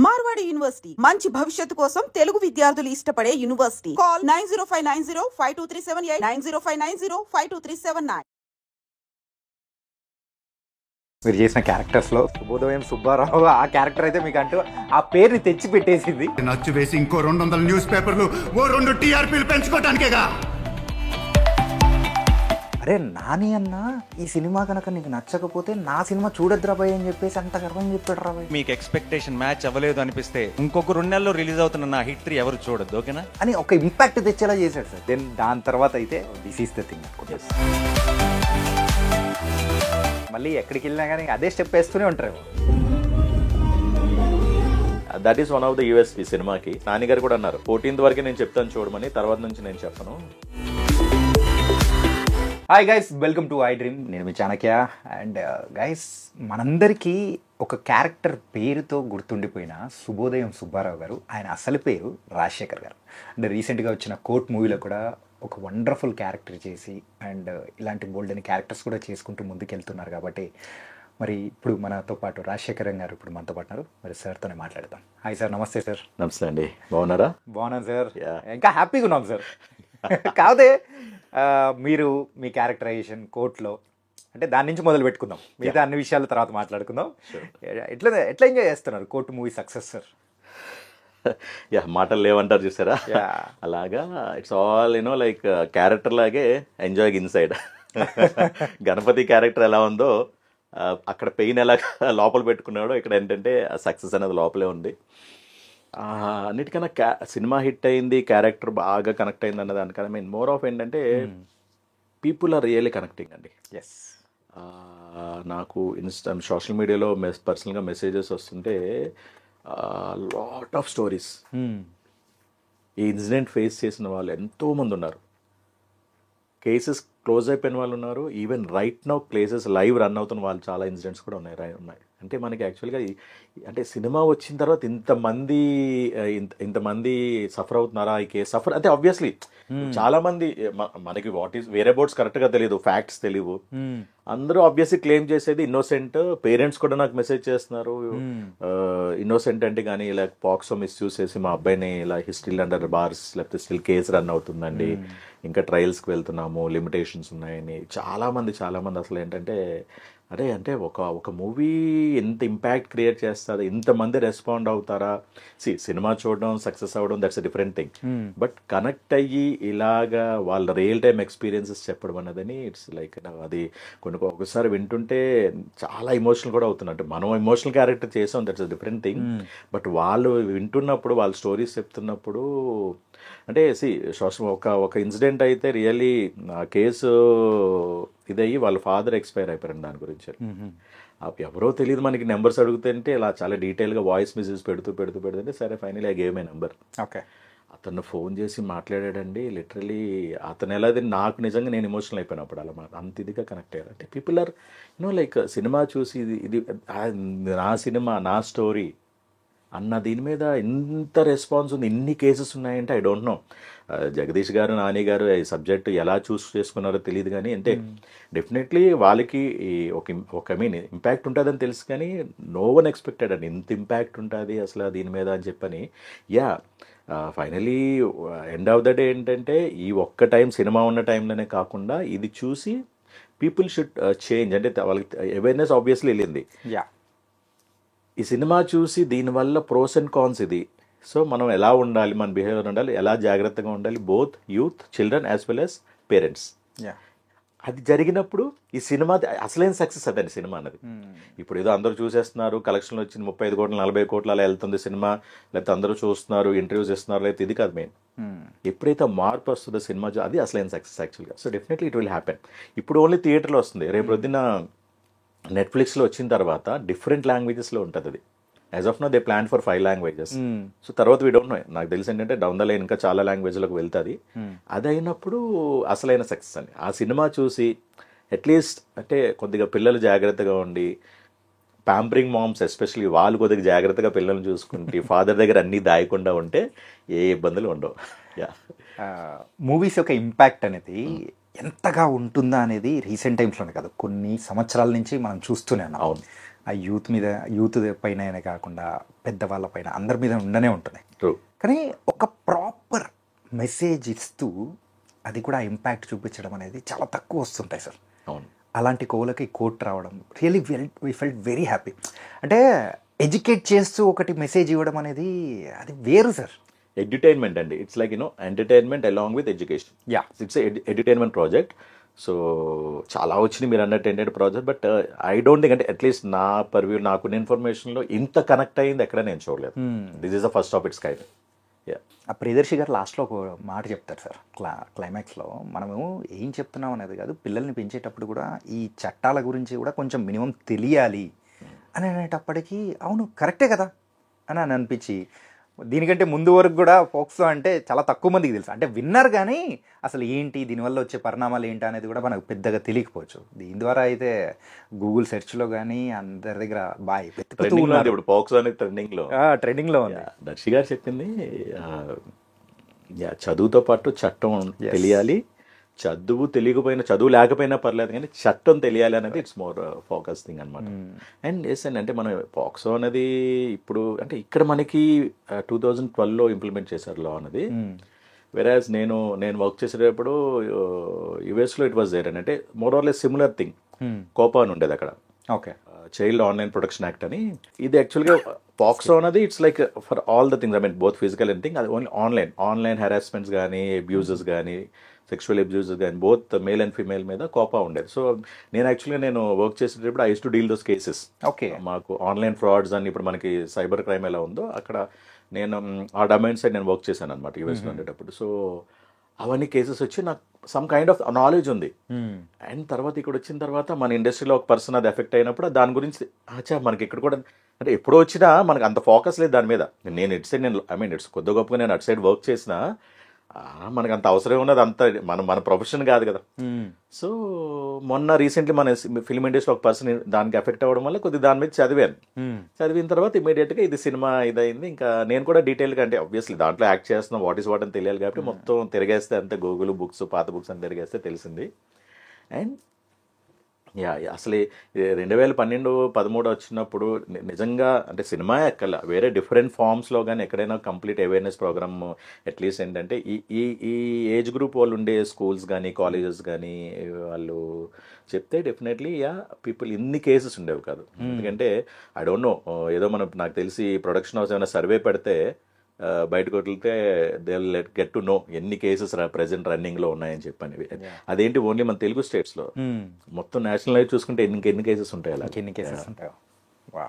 Marwadi university మంచి భవిష్యత్తు కోసం తెలుగు విద్యార్థులు ఇష్టపడే యూనివర్సిటీ. కాల్ 9059052378 9059052379. మీరు చేసిన క్యారెక్టర్స్లో శుభోదయం సుబ్బారావు ఆ క్యారెక్టర్ అయితే మీకు అంటూ ఆ పేరుని తెచ్చి పెట్టేసింది. నచ్చు వేసి ఇంకో 200 న్యూస్ పేపర్లు ఓ 2 టీఆర్పీలు పెంచుకోవడానికేగా. అరే నాని అన్న, ఈ సినిమా కనుక నీకు నచ్చకపోతే నా సినిమా చూడొద్దురా భయ్ అని చెప్పేసి అంత గర్వం చెప్పాడు రా భయ్. మీకు ఎక్స్పెక్టేషన్ మ్యాచ్ అవ్వలేదు అనిపిస్తే ఇంకొక 2 నెలల్లో రిలీజ్ అవుతున్న నా హిట్ 3 ఎవరు చూడొద్దు, ఓకేనా అని ఒక ఇంపాక్ట్ తెచ్చేలా చేశాడు సార్. దెన్ దాని తర్వాత అయితే దిస్ ఈస్ ద థింగ్ అనుకుంటా. మళ్ళీ ఎక్కడికి వెళ్ళినా కానీ అదే స్టెప్ వేస్తూనే ఉంటారు. That is one of the USP సినిమాకి. నాన్నగారు కూడా అన్నారు 14th వరకే నేను చెప్తాను చూడమని, తర్వాత నుంచి నేను చెప్పను. Hi guys, welcome to I dream. నేను మీ చాణక్య. అండ్ గైస్, మనందరికీ ఒక క్యారెక్టర్ పేరుతో గుర్తుండిపోయిన శుభోదయం సుబ్బారావు గారు, ఆయన అసలు పేరు రాజశేఖర్ గారు. అంటే రీసెంట్గా వచ్చిన కోర్ట్ మూవీలో కూడా ఒక వండర్ఫుల్ క్యారెక్టర్ చేసి అండ్ ఇలాంటి బోల్డ్ అని క్యారెక్టర్స్ కూడా చేసుకుంటూ ముందుకెళ్తున్నారు. కాబట్టి మరి ఇప్పుడు మనతో పాటు రాజశేఖరం గారు ఇప్పుడు మనతో పాటు ఉన్నారు. మరి సార్తోనే మాట్లాడతాం. హాయ్ సార్, నమస్తే సార్. నమస్తే అండి, బాగున్నారా? బాగున్నాను సార్, ఇంకా హ్యాపీగా ఉన్నాం సార్. కాదే మీరు మీ క్యారెక్టరైజేషన్ కోర్టులో అంటే దాని నుంచి మొదలు పెట్టుకుందాం, మిగతా అన్ని విషయాల తర్వాత మాట్లాడుకుందాం. ఎట్లా ఎంజాయ్ చేస్తున్నారు court movie success sir? Yeah, మాటలు లేవంటారు చూసారా, అలాగా it's all you know like character లాగే ఎంజాయ్ ఇన్సైడ్. గణపతి క్యారెక్టర్ ఎలా ఉందో అక్కడ పెయిన్ ఎలా లోపల పెట్టుకున్నాడో ఇక్కడ ఏంటంటే సక్సెస్ అనేది లోపలే ఉంది. అన్నిటికన్నా సినిమా హిట్ అయింది, క్యారెక్టర్ బాగా కనెక్ట్ అయింది అన్న దానికన్నా మీన్ మోర్ ఆఫ్ ఏంటంటే పీపుల్ ఆర్ రియల్లీ కనెక్టింగ్ అండి. ఎస్, నాకు సోషల్ మీడియాలో పర్సనల్గా మెసేజెస్ వస్తుంటే లాట్ ఆఫ్ స్టోరీస్. ఈ ఇన్సిడెంట్ ఫేస్ చేసిన వాళ్ళు ఎంతోమంది ఉన్నారు, కేసెస్ క్లోజ్ అయిపోయిన వాళ్ళు ఉన్నారు, even right now cases live run అవుతున్న వాళ్ళు చాలా ఇన్సిడెంట్స్ కూడా ఉన్నాయి. అంటే మనకి యాక్చువల్గా అంటే సినిమా వచ్చిన తర్వాత ఇంతమంది సఫర్ అవుతున్నారా ఈ కేసు సఫర్ అంటే ఆబ్వియస్లీ చాలా మంది మనకి వాట్ ఈస్ వేరే బోర్డ్స్ కరెక్ట్గా తెలియదు, ఫ్యాక్ట్స్ తెలియవు. అందరూ ఆబ్వియస్లీ క్లెయిమ్ చేసేది ఇన్నోసెంట్. పేరెంట్స్ కూడా నాకు మెసేజ్ చేస్తున్నారు ఇన్నోసెంట్ అంటే, కానీ ఇలా పాక్సో మిస్యూజ్ చేసి మా అబ్బాయిని ఇలా హిస్టరీ అండర్ బార్స్ లేకపోతే స్టిల్ కేసు రన్ అవుతుందండి, ఇంకా ట్రయల్స్కి వెళ్తున్నాము, లిమిటేషన్స్ ఉన్నాయని చాలా మంది అసలు ఏంటంటే అరే అంటే ఒక మూవీ ఎంత ఇంపాక్ట్ క్రియేట్ చేస్తుంది, ఇంతమంది రెస్పాండ్ అవుతారా. సినిమా చూడడం సక్సెస్ అవ్వడం that's a different thing, but connect అయ్యి ఇలాగా వాళ్ళ రియల్ టైమ్ ఎక్స్పీరియన్సెస్ చెప్పడం అన్నదని ఇట్స్ లైక్ అది ఒకసారి వింటుంటే చాలా ఎమోషనల్ కూడా అవుతున్నట్టు. మనం ఎమోషనల్ క్యారెక్టర్ చేసాం, that's a different thing, but వాళ్ళు వింటున్నప్పుడు వాళ్ళ స్టోరీస్ చెప్తున్నప్పుడు అంటే ఒక ఇన్సిడెంట్ అయితే రియల్లీ కేసు ఇదయ్యి వాళ్ళ ఫాదర్ ఎక్స్పైర్ అయిపోయారండి. దాని గురించి ఎవరో తెలియదు మనకి, నెంబర్స్ అడుగుతుంటే ఇలా చాలా డీటెయిల్గా వాయిస్ మెసేజ్ పెడుతుంటే సరే final I gave my number. Okay, అతను ఫోన్ చేసి మాట్లాడాడండి. లిటరలీ అతను ఎలా నాకు నిజంగా నేను ఎమోషనల్ అయిపోయినప్పుడు అలా అంత ఇదిగా కనెక్ట్ అయ్యారు. అంటే people are you know like cinema చూసి ఇది నా సినిమా నా స్టోరీ అన్న దీని మీద ఎంత రెస్పాన్స్ ఉంది, ఎన్ని కేసెస్ ఉన్నాయంటే ఐ డోంట్ నో. జగదీష్ గారు, నాని గారు ఈ సబ్జెక్ట్ ఎలా చూస్ చేసుకున్నారో తెలియదు, కానీ అంటే డెఫినెట్లీ వాళ్ళకి ఒక మీన్ ఇంపాక్ట్ ఉంటుందని తెలుసు, కానీ నో వన్ ఎక్స్పెక్టెడ్ అండి ఇంత ఇంపాక్ట్ ఉంటుంది అసలు దీని మీద అని చెప్పని. Yeah, finally end of the day ఏంటంటే ఈ ఒక్క టైం సినిమా ఉన్న టైంలోనే కాకుండా ఇది చూసి పీపుల్ షుడ్ చేంజ్. అంటే వాళ్ళకి అవేర్నెస్ ఆబ్వియస్లీ వెళ్ళింది. యా, ఈ సినిమా చూసి దీనివల్ల ప్రోస్ అండ్ కాన్స్ ఇది. సో మనం ఎలా ఉండాలి, మన బిహేవియర్ ఉండాలి, ఎలా జాగ్రత్తగా ఉండాలి, both youth, children as well as parents. అది జరిగినప్పుడు ఈ సినిమా అసలైన సక్సెస్ అదండి సినిమా అన్నది. ఇప్పుడు ఏదో అందరూ చూసేస్తున్నారు, కలెక్షన్లు వచ్చింది 35 కోట్లు 40 కోట్లు అలా వెళ్తుంది సినిమా, లేకపోతే అందరూ చూస్తున్నారు, ఇంటర్వ్యూస్ ఇస్తున్నారు, లేకపోతే ఇది కాదు మెయిన్. ఎప్పుడైతే మార్పు వస్తుందో సినిమా అది అసలైన సక్సెస్ యాక్చువల్గా. So definitely it will happen. ఇప్పుడు ఓన్లీ థియేటర్లో వస్తుంది, రేపు పొద్దున్న నెట్ఫ్లిక్స్లో వచ్చిన తర్వాత డిఫరెంట్ లాంగ్వేజెస్లో ఉంటుంది అది. As of now they plan for 5 languages. So తర్వాత వీ డోంట్ నో, నాకు తెలిసి ఏంటంటే డౌన్ ద లైన్ ఇంకా చాలా లాంగ్వేజ్లకు వెళ్తుంది. అది అయినప్పుడు అసలైన సక్సెస్ అండి. ఆ సినిమా చూసి అట్లీస్ట్ అంటే కొద్దిగా పిల్లలు జాగ్రత్తగా ఉండి, ప్యాంపరింగ్ మామ్స్ ఎస్పెషల్లీ వాళ్ళు కొద్దిగా జాగ్రత్తగా పిల్లల్ని చూసుకుంటే ఫాదర్ దగ్గర అన్నీ దాయకుండా ఉంటే ఏ ఇబ్బందులు ఉండవు. యా, మూవీస్ యొక్క ఇంపాక్ట్ అనేది ఎంతగా ఉంటుందా అనేది రీసెంట్ టైమ్స్లోనే కాదు కొన్ని సంవత్సరాల నుంచి మనం చూస్తూనే ఉన్నాం. అవును, ఆ యూత్ పైన కాకుండా పెద్దవాళ్ళ పైన అందరి మీద ఉండనే ఉంటుంది. ట్రూ. కానీ ఒక ప్రాపర్ మెసేజ్ ఇస్తూ అది కూడా ఇంపాక్ట్ చూపించడం అనేది చాలా తక్కువ వస్తుంటాయి సార్. అవును. అలాంటి కోలకి కోట్ రావడం really we felt very happy. అంటే ఎడ్యుకేట్ చేస్తూ ఒకటి మెసేజ్ ఇవ్వడం అనేది అది వేరు సార్. ఎడ్యుటైన్మెంట్ అండి, it's like entertainment along with education. Yeah. It's edutainment project. So చాలా వచ్చినాయి మీరు అన్నట్టు ఏంటంటే project, but I don't think అంటే అట్లీస్ట్ నా పర్వ్యూ నాకున్న ఇన్ఫర్మేషన్లో ఇంత కనెక్ట్ అయ్యింది ఎక్కడ నేను చూడలేదు. This is the first of its kind. ఆ ప్రియదర్శి గారు లాస్ట్లో ఒక మాట చెప్తారు సార్ క్లైమాక్స్లో, మనము ఏం చెప్తున్నాం అనేది కాదు, పిల్లల్ని పెంచేటప్పుడు కూడా ఈ చట్టాల గురించి కూడా కొంచెం మినిమం తెలియాలి అని అనేటప్పటికీ అవును కరెక్టే కదా అని అనిపించి, దీనికంటే ముందు వరకు కూడా పోక్సో అంటే చాలా తక్కువ మందికి తెలుసు. అంటే విన్నారు కానీ అసలు ఏంటి దీనివల్ల వచ్చే పరిణామాలు ఏంటి అనేది కూడా మనకు పెద్దగా తెలియకపోవచ్చు. దీని ద్వారా అయితే గూగుల్ సెర్చ్లో కానీ అందరి దగ్గర బాయ్ ఇప్పుడు పోక్సో అనేది ట్రెండింగ్లో ఉంది. దర్శి గారు చెప్పింది చదువుతో పాటు చట్టం తెలియాలి, చదువు లేకపోయినా పర్లేదు కానీ చట్టం తెలియాలి అనేది ఇట్స్ మోర్ ఫోకస్ థింగ్ అనమాట. అండ్ ఎస్ అండ్ అంటే మనం పాక్సో అనేది ఇప్పుడు అంటే ఇక్కడ మనకి 2012లో ఇంప్లిమెంట్ చేశారు లా అనేది. వెరాజ్ నేను వర్క్ చేసేటప్పుడు యుఎస్లో ఇట్ వాజ్ దేర్ అని అంటే more or less similar thing. Copa అని ఉండేది అక్కడ, okay, child online protection act అని. ఇది యాక్చువల్గా పాక్సో అనేది it's like for all the things, I mean both physical and thing, అది ఓన్లీ ఆన్లైన్ హెరాస్మెంట్స్ కానీ అబ్యూజెస్ కానీ సెక్షువల్ అబ్యూజెస్ కానీ బోత్ మేల్ అండ్ ఫీమేల్ మీద కోపా ఉండేది. సో నేను వర్క్ చేసేటప్పుడు I use to deal those cases. Okay, మాకు online frauds అని ఇప్పుడు మనకి సైబర్ క్రైమ్ ఎలా ఉందో అక్కడ నేను ఆ డొమైన్ సైడ్ నేను వర్క్ చేశాను అనమాట యూఎస్లో ఉండేటప్పుడు. సో అవన్నీ కేసెస్ వచ్చి నాకు సమ్ కైండ్ ఆఫ్ నాలెడ్జ్ ఉంది. అండ్ తర్వాత ఇక్కడ వచ్చిన తర్వాత మన ఇండస్ట్రీలో ఒక పర్సన్ అది ఎఫెక్ట్ అయినప్పుడు దాని గురించి మనకి ఇక్కడ కూడా అంటే ఎప్పుడో వచ్చినా మనకు అంత ఫోకస్ లేదు దాని మీద. నేను ఇటు సైడ్ ఇట్స్ కొద్ది గొప్పగా నేను అటు సైడ్ వర్క్ చేసినా మనకు అంత అవసరం ఉన్నది అంత మన ప్రొఫెషన్ కాదు కదా. సో మొన్న రీసెంట్లీ మన ఫిల్మ్ ఇండస్ట్రీలో ఒక పర్సన్ దానికి ఎఫెక్ట్ అవ్వడం వల్ల కొద్దిగా దాని మీద చదివాను. చదివిన తర్వాత ఇమీడియట్గా ఇది సినిమా ఇదైంది. ఇంకా నేను కూడా డీటెయిల్గా అంటే ఆబ్వియస్లీ దాంట్లో యాక్ట్ చేస్తున్నాం, వాట్ ఈస్ వాట్ అని తెలియాలి కాబట్టి మొత్తం తిరిగేస్తే అంతే గూగుల్ బుక్స్ పాత బుక్స్ అని తిరిగేస్తే తెలిసింది. అండ్ అసలు 2012-13 వచ్చినప్పుడు నిజంగా అంటే సినిమా ఎక్కల వేరే డిఫరెంట్ ఫామ్స్లో కానీ ఎక్కడైనా కంప్లీట్ అవేర్నెస్ ప్రోగ్రామ్ అట్లీస్ట్ ఏంటంటే ఈ ఏజ్ గ్రూప్ వాళ్ళు ఉండే స్కూల్స్ కానీ కాలేజెస్ కానీ వాళ్ళు చెప్తే డెఫినెట్లీ పీపుల్ ఇన్ని కేసెస్ ఉండేవి కాదు. ఎందుకంటే ఐ డోంట్ నో ఏదో నాకు తెలిసి ప్రొడక్షన్ హౌస్ ఏమైనా సర్వే పెడితే బయటకు వదిలితే they will get to know ఎన్ని కేసెస్ ప్రెసెంట్ రన్నింగ్ లో ఉన్నాయని చెప్పని. అదేంటి ఓన్లీ మన తెలుగు స్టేట్స్ లో, మొత్తం నేషనల్ వైడ్ చూసుకుంటే ఎన్ని కేసెస్ ఉంటాయి అలా ఎన్ని కేసెస్ ఉంటాయో. వా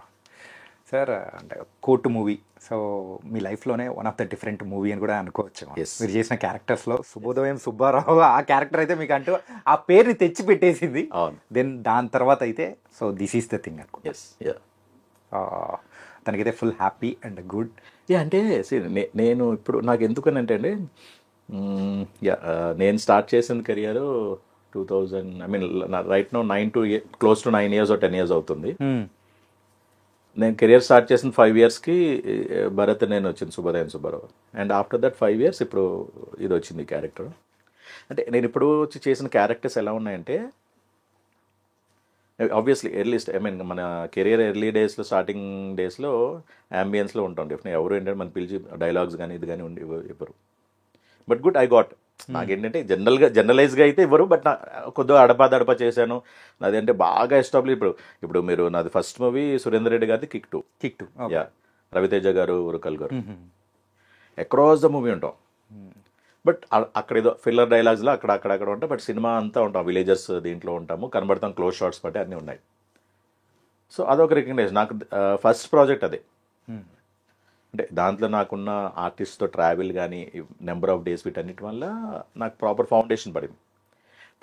సార్, అంటే కోర్టు మూవీ, సో మీ లైఫ్లోనే one of the different movie అని కూడా అనుకోవచ్చు. మీరు చేసిన క్యారెక్టర్స్లో శుభోదయం సుబ్బారావు ఆ క్యారెక్టర్ అయితే మీకు అంటూ ఆ పేరుని తెచ్చి పెట్టేసింది. దెన్ దాని తర్వాత అయితే so this is the thing అనుకో. తనకైతే ఫుల్ హ్యాపీ అండ్ గుడ్. అంటే నేను ఇప్పుడు నాకు ఎందుకనంటే అండి నేను స్టార్ట్ చేసిన career 2000 I mean right now 9 to 9 years or 10 years అవుతుంది. నేను కెరియర్ స్టార్ట్ చేసిన 5 yearsకి భరత్ నేను వచ్చింది శుభోదయం Subbarao. And after that 5 years ఇప్పుడు ఇది వచ్చింది క్యారెక్టర్. అంటే నేను ఇప్పుడు చేసిన క్యారెక్టర్స్ ఎలా ఉన్నాయంటే ఆబ్వియస్లీ మన కెరియర్ ఎర్లీ డేస్లో స్టార్టింగ్ డేస్లో అంబియన్స్లో ఉంటాం డెఫినెట్. ఎవరు ఏంటంటే మన పిలిచి డైలాగ్స్ కానీ ఇది కానీ ఉండి ఇవ్వరు. బట్ గుడ్ ఐ గాట్ నాకేంటంటే జనరలైజ్గా అయితే ఇవ్వరు. బట్ నా కొద్దిగా అడపా చేశాను. నాది అంటే బాగా ఎస్టాబ్లిష్. ఇప్పుడు మీరు నాది ఫస్ట్ మూవీ సురేందర్ రెడ్డి గారిది కిక్ టూ రవితేజ గారు ఉరకల్ గారు అక్రాస్ ద మూవీ ఉంటాం. బట్ అక్కడ ఏదో ఫిల్లర్ డైలాగ్స్లో అక్కడ ఉంటాం. బట్ సినిమా అంతా ఉంటాం, విలేజర్స్ దీంట్లో ఉంటాము, కనబడతాం, క్లోజ్ షాట్స్ బట్టి అన్నీ ఉన్నాయి. సో అదొక రికగ్నైజేషన్ నాకు ఫస్ట్ ప్రాజెక్ట్ అదే. అంటే దాంట్లో నాకున్న ఆర్టిస్ట్తో ట్రావెల్ కానీ నెంబర్ ఆఫ్ డేస్ వీటన్నిటి వల్ల నాకు ప్రాపర్ ఫౌండేషన్ పడింది.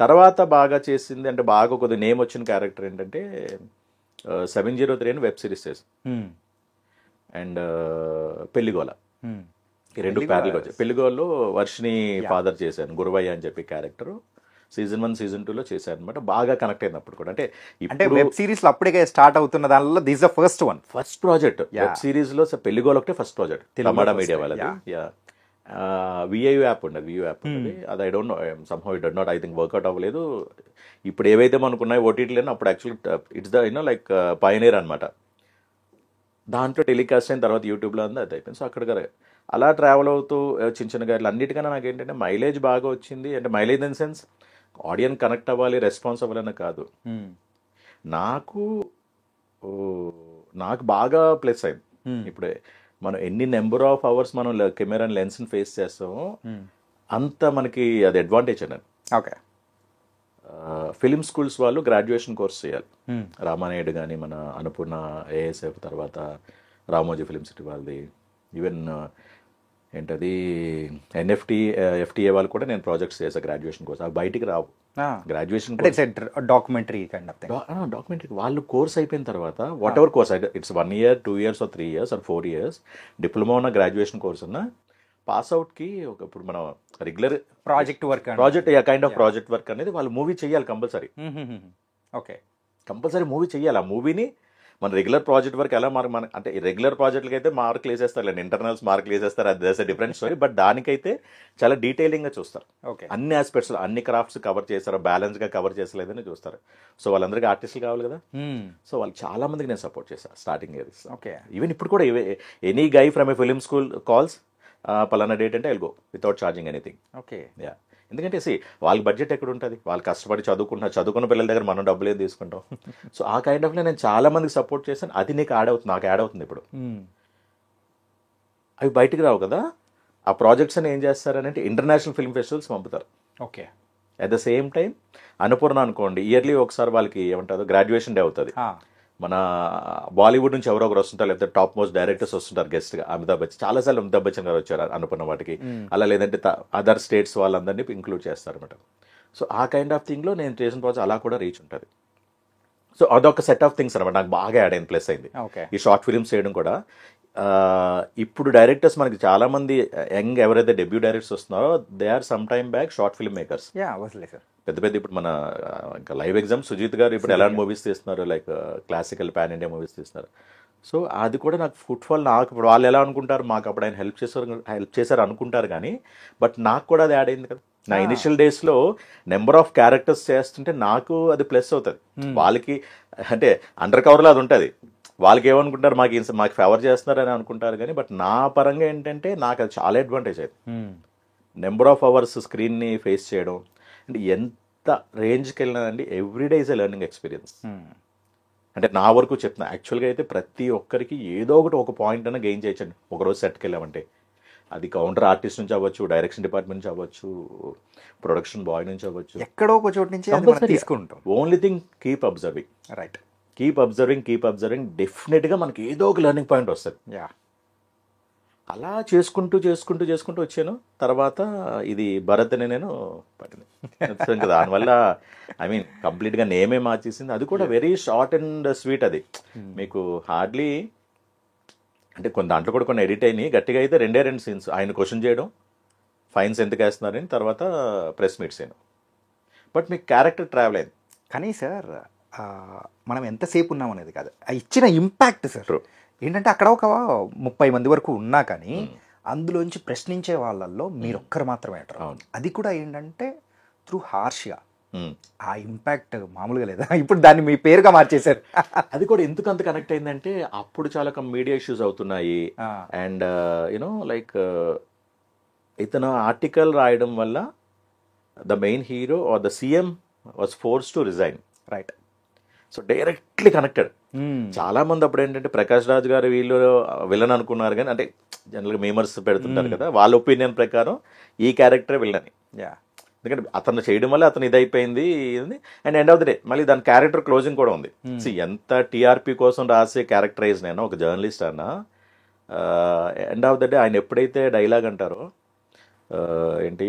తర్వాత బాగా చేసింది అంటే బాగా కొద్దిగా నేమ్ వచ్చిన క్యారెక్టర్ ఏంటంటే 703 అని వెబ్ సిరీస్ చేసాను. అండ్ పెళ్లిగోల ఈ రెండు ప్యారల్గా వచ్చాయి. పెళ్లిగోల్లో వర్షిని ఫాదర్ చేశాను, గురువయ్య అని చెప్పి క్యారెక్టర్. Season 1, Season 2లో చేశాను అనమాట. బాగా కనెక్ట్ అయింది అప్పుడు కూడా. అంటే వెబ్ సిరీస్ లో అప్పుడే స్టార్ట్ అవుతున్న దానిలో this the first project web series లో పెళ్లిగోల ఒకటే ఫస్ట్ ప్రాజెక్ట్ తమిళ మీడియా వాళ్ళది. విఐయు యాప్ ఉండదు, వియూ యాప్ ఉండదు. అది I don't know somehow it did not I think work out అవ్వలేదు. ఇప్పుడు ఏవైతే మనకున్నాయో ఓటీటీలో అప్పుడు actually it's the like pioneer అనమాట. దాంట్లో టెలికాస్ట్ అయిన తర్వాత యూట్యూబ్లో ఉంది, అది అయిపోయింది. సో అక్కడ అలా ట్రావెల్ అవుతూ చిన్న చిన్నగా ఇట్లా అన్నిటికన్నా నాకు ఏంటంటే మైలేజ్ బాగా వచ్చింది. అంటే mileage in sense audience connect అవ్వాలి, రెస్పాన్స్ అవ్వాలన్న కాదు. నాకు బాగా ప్లస్ అయింది. ఇప్పుడే మనం ఎన్ని నెంబర్ ఆఫ్ అవర్స్ మనం కెమెరా లెన్స్ని ఫేస్ చేస్తామో అంత మనకి అది అడ్వాంటేజ్ అన్నది. ఓకే. ఫిలిం స్కూల్స్ వాళ్ళు గ్రాడ్యుయేషన్ కోర్స్ చేయాలి. రామానాయుడు కానీ మన అన్నపూర్ణ ఏఎస్ఎఫ్, తర్వాత రామోజీ ఫిలిం సిటీ వాళ్ళది, ఈవెన్ ఏంటది ఎఫ్టీఏ వాళ్ళు కూడా నేను ప్రాజెక్ట్స్ చేశాను గ్రాడ్యుయేషన్ కోర్స్. అవి బయటికి రావు. Graduation documentary kind of thing. Documentary వాళ్ళు కోర్స్ అయిపోయిన తర్వాత what ever course, it's 1 year 2 years or 3 years or 4 years diploma ఉన్న గ్రాడ్యుయేషన్ కోర్స్ ఉన్న పాస్అవుట్కి ఇప్పుడు మనం regular project kind of project work అనేది వాళ్ళు మూవీ చేయాలి కంపల్సరీ. ఓకే, కంపల్సరీ మూవీ చేయాలి. ఆ మూవీని మన రెగ్యులర్ ప్రాజెక్ట్ వర్క్ ఎలా మన అంటే రెగ్యులర్ ప్రాజెక్ట్లకి అయితే మార్కులు వేసేస్తారు, ఇంటర్నల్స్ మార్కులు వేసేస్తారు, అది దట్స్ డిఫరెంట్ స్టోరీ. బట్ దానికైతే చాలా డీటెయిలింగ్గా చూస్తారు. ఓకే, అన్ని ఆస్పెక్ట్స్, అన్ని క్రాఫ్ట్స్ కవర్ చేస్తారో, బ్యాలెన్స్గా కవర్ చేసలేదని చూస్తారు. సో వాళ్ళందరికీ ఆర్టిస్టులు కావాలి కదా. సో వాళ్ళు చాలా మందికి నేను సపోర్ట్ చేశాను స్టార్టింగ్ ఇయర్స్. ఓకే, ఈవెన్ ఇప్పుడు కూడా any guy from A film school calls పలానా డేట్ అంటే I will go without charging anything. Okay, yeah. ఎందుకంటే వాళ్ళకి బడ్జెట్ ఎక్కడ ఉంటుంది, వాళ్ళు కష్టపడి చదువుకున్న పిల్లల దగ్గర మనం డబ్బులు ఏం తీసుకుంటాం. సో ఆ కైండ్ ఆఫ్లో నేను చాలా మందికి సపోర్ట్ చేశాను. అది నీకు నాకు యాడ్ అవుతుంది ఇప్పుడు. అవి బయటికి రావు కదా. ఆ ప్రాజెక్ట్స్ అని ఏం చేస్తారని అంటే ఇంటర్నేషనల్ ఫిల్మ్ ఫెస్టివల్స్ పంపుతారు. Okay, at the same time Annapurna అనుకోండి, ఇయర్లీ ఒకసారి వాళ్ళకి ఏమంటారు గ్రాడ్యుయేషన్ డే అవుతుంది. మన బాలీవుడ్ నుంచి ఎవరో ఒకరు వస్తుంటారు, లేకపోతే టాప్ మోస్ట్ డైరెక్టర్స్ వస్తుంటారు గెస్ట్గా. అమితాబ్ బచ్చన్, చాలాసార్లు అమితాబ్ బచ్చన్ గారు వచ్చారు అనుకున్న వాటికి. అలా లేదంటే అదర్ స్టేట్స్ వాళ్ళందరినీ ఇంక్లూడ్ చేస్తారన్నమాట. సో ఆ కైండ్ ఆఫ్ థింగ్లో నేను చేసిన ప్రాజెక్ట్ అలా కూడా రీచ్ ఉంటుంది. సో అదొక సెట్ ఆఫ్ థింగ్స్ అనమాట నాకు బాగా యాడ్ అయింది, ప్లస్ అయింది. ఈ షార్ట్ ఫిల్మ్స్ చేయడం కూడా. ఇప్పుడు డైరెక్టర్స్ మనకి చాలా మంది యంగ్ ఎవరైతే డెబ్యూ డైరెక్టర్స్ వస్తున్నారో they are some time back short film makers. పెద్ద పెద్ద ఇప్పుడు మన ఇంకా లైవ్ ఎగ్జామ్ సుజీత్ గారు ఇప్పుడు ఎలాంటి మూవీస్ తీస్తున్నారు, like classical pan India movies తీస్తున్నారు. సో అది కూడా నాకు ఫుట్ఫాల్. నాకు ఇప్పుడు వాళ్ళు ఎలా అనుకుంటారు, మాకు అప్పుడు ఆయన హెల్ప్ చేశారు అనుకుంటారు కానీ, బట్ నాకు కూడా అది యాడ్ అయింది కదా. నా ఇనిషియల్ డేస్లో నెంబర్ ఆఫ్ క్యారెక్టర్స్ చేస్తుంటే నాకు అది ప్లస్ అవుతుంది. వాళ్ళకి అంటే అండర్ కవర్లో అది ఉంటుంది. వాళ్ళకి ఏమనుకుంటారు, మాకు ఫేవర్ చేస్తున్నారని అనుకుంటారు కానీ, బట్ నా పరంగా ఏంటంటే నాకు అది చాలా అడ్వాంటేజ్ అయింది. నెంబర్ ఆఫ్ అవర్స్ స్క్రీన్ని ఫేస్ చేయడం అంటే ఎంత రేంజ్కి వెళ్ళినానండి. Every day is a learning experience. అంటే నా వరకు చెప్తున్నా, యాక్చువల్గా అయితే ప్రతి ఒక్కరికి ఏదో ఒక పాయింట్ అయినా గెయిన్ చేయొచ్చండి ఒకరోజు సెట్కి వెళ్ళామంటే. అది కౌంటర్ ఆర్టిస్ట్ నుంచి అవ్వచ్చు, డైరెక్షన్ డిపార్ట్మెంట్ నుంచి అవ్వచ్చు, ప్రొడక్షన్ బాయ్ నుంచి అవ్వచ్చు, ఎక్కడో ఒక చోటు నుంచి తీసుకుంటాం. Only thing keep observing. Right, keep observing డెఫినెట్గా మనకి ఏదో ఒక లెర్నింగ్ పాయింట్ వస్తుంది. అలా చేసుకుంటూ వచ్చాను. తర్వాత ఇది భరత్ అని నేను పట్టింది కదా. దానివల్ల ఐ మీన్ కంప్లీట్గా నేమే మార్చేసింది. అది కూడా వెరీ షార్ట్ అండ్ స్వీట్. అది మీకు హార్డ్లీ అంటే దాంట్లో కూడా కొన్ని ఎడిట్ అయినాయి. గట్టిగా అయితే 2 సీన్స్, ఆయన క్వశ్చన్ చేయడం, ఫైన్స్ ఎందుకు వేస్తున్నారని, తర్వాత ప్రెస్ మీట్స్ అయినా. బట్ మీకు క్యారెక్టర్ ట్రావెల్ అయింది. కానీ సార్ మనం ఎంతసేపు ఉన్నాం అనేది కాదు, ఇచ్చిన ఇంపాక్ట్ సార్ ఏంటంటే అక్కడ ఒక 30 మంది వరకు ఉన్నా కానీ అందులోంచి ప్రశ్నించే వాళ్ళల్లో మీరు ఒక్కరు మాత్రమే అంటారు. అది కూడా ఏంటంటే త్రూ హార్ష్గా. ఆ ఇంపాక్ట్ మామూలుగా లేదా. ఇప్పుడు దాన్ని మీ పేరుగా మార్చేశారు. అది కూడా ఎందుకు అంత కనెక్ట్ అయిందంటే అప్పుడు చాలా మీడియా ఇష్యూస్ అవుతున్నాయి. అండ్ యూనో లైక్ ఇతను ఆర్టికల్ రాయడం వల్ల the main hero or the CM was force to resign. Right. So directly connected. చాలా మంది అప్పుడు ఏంటంటే ప్రకాష్ రాజ్ గారు వీళ్ళు విలన్ అనుకున్నారు కానీ, అంటే జనరల్గా మేమర్స్ పెడుతుంటారు కదా, వాళ్ళ ఒపీనియన్ ప్రకారం ఈ క్యారెక్టరే విలన్. ఎందుకంటే అతను చేయడం వల్ల అతను ఇదైపోయింది. And end of the day మళ్ళీ దాని క్యారెక్టర్ క్లోజింగ్ కూడా ఉంది. ఎంత టీఆర్పీ కోసం రాసే క్యారెక్టరైజ్ నేను ఒక జర్నలిస్ట్ అన్నా, ఎండ్ ఆఫ్ ద డే ఆయన ఎప్పుడైతే డైలాగ్ అంటారో ఏంటి,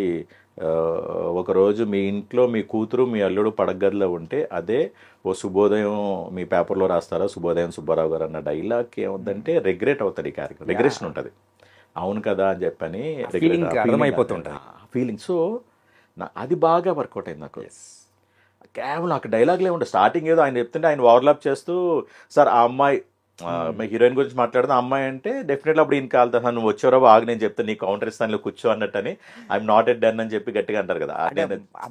ఒకరోజు మీ ఇంట్లో మీ కూతురు మీ అల్లుడు పడగదిలో ఉంటే అదే ఓ శుభోదయం మీ పేపర్లో రాస్తారా శుభోదయం సుబ్బారావు గారు అన్న డైలాగ్ ఏముందంటే రిగ్రెట్ అవుతాడు ఈ క్యారెక్టర్. రిగ్రెషన్ ఉంటుంది. అవును కదా అని చెప్పని అర్థమైపోతుంటుంది ఫీలింగ్. సో అది బాగా వర్కౌట్ అయింది నాకు. కేవలం నాకు డైలాగ్లే ఉండే. స్టార్టింగ్ ఏదో ఆయన చెప్తుంటే ఆయన ఓవర్లాప్ చేస్తూ, సార్ ఆ అమ్మాయి హీరోయిన్ గురించి మాట్లాడుతున్న అమ్మాయి అంటే డెఫినెట్లీ అప్పుడు ఈయన కాలుతా నువ్వు వచ్చారో బాగా నేను చెప్తాను నీ కౌంటర్ ఇస్తాను కూర్చో అన్నట్టని ఐఎమ్ నాట్ ఎట్ డన్ అని చెప్పి గట్టిగా అంటారు కదా.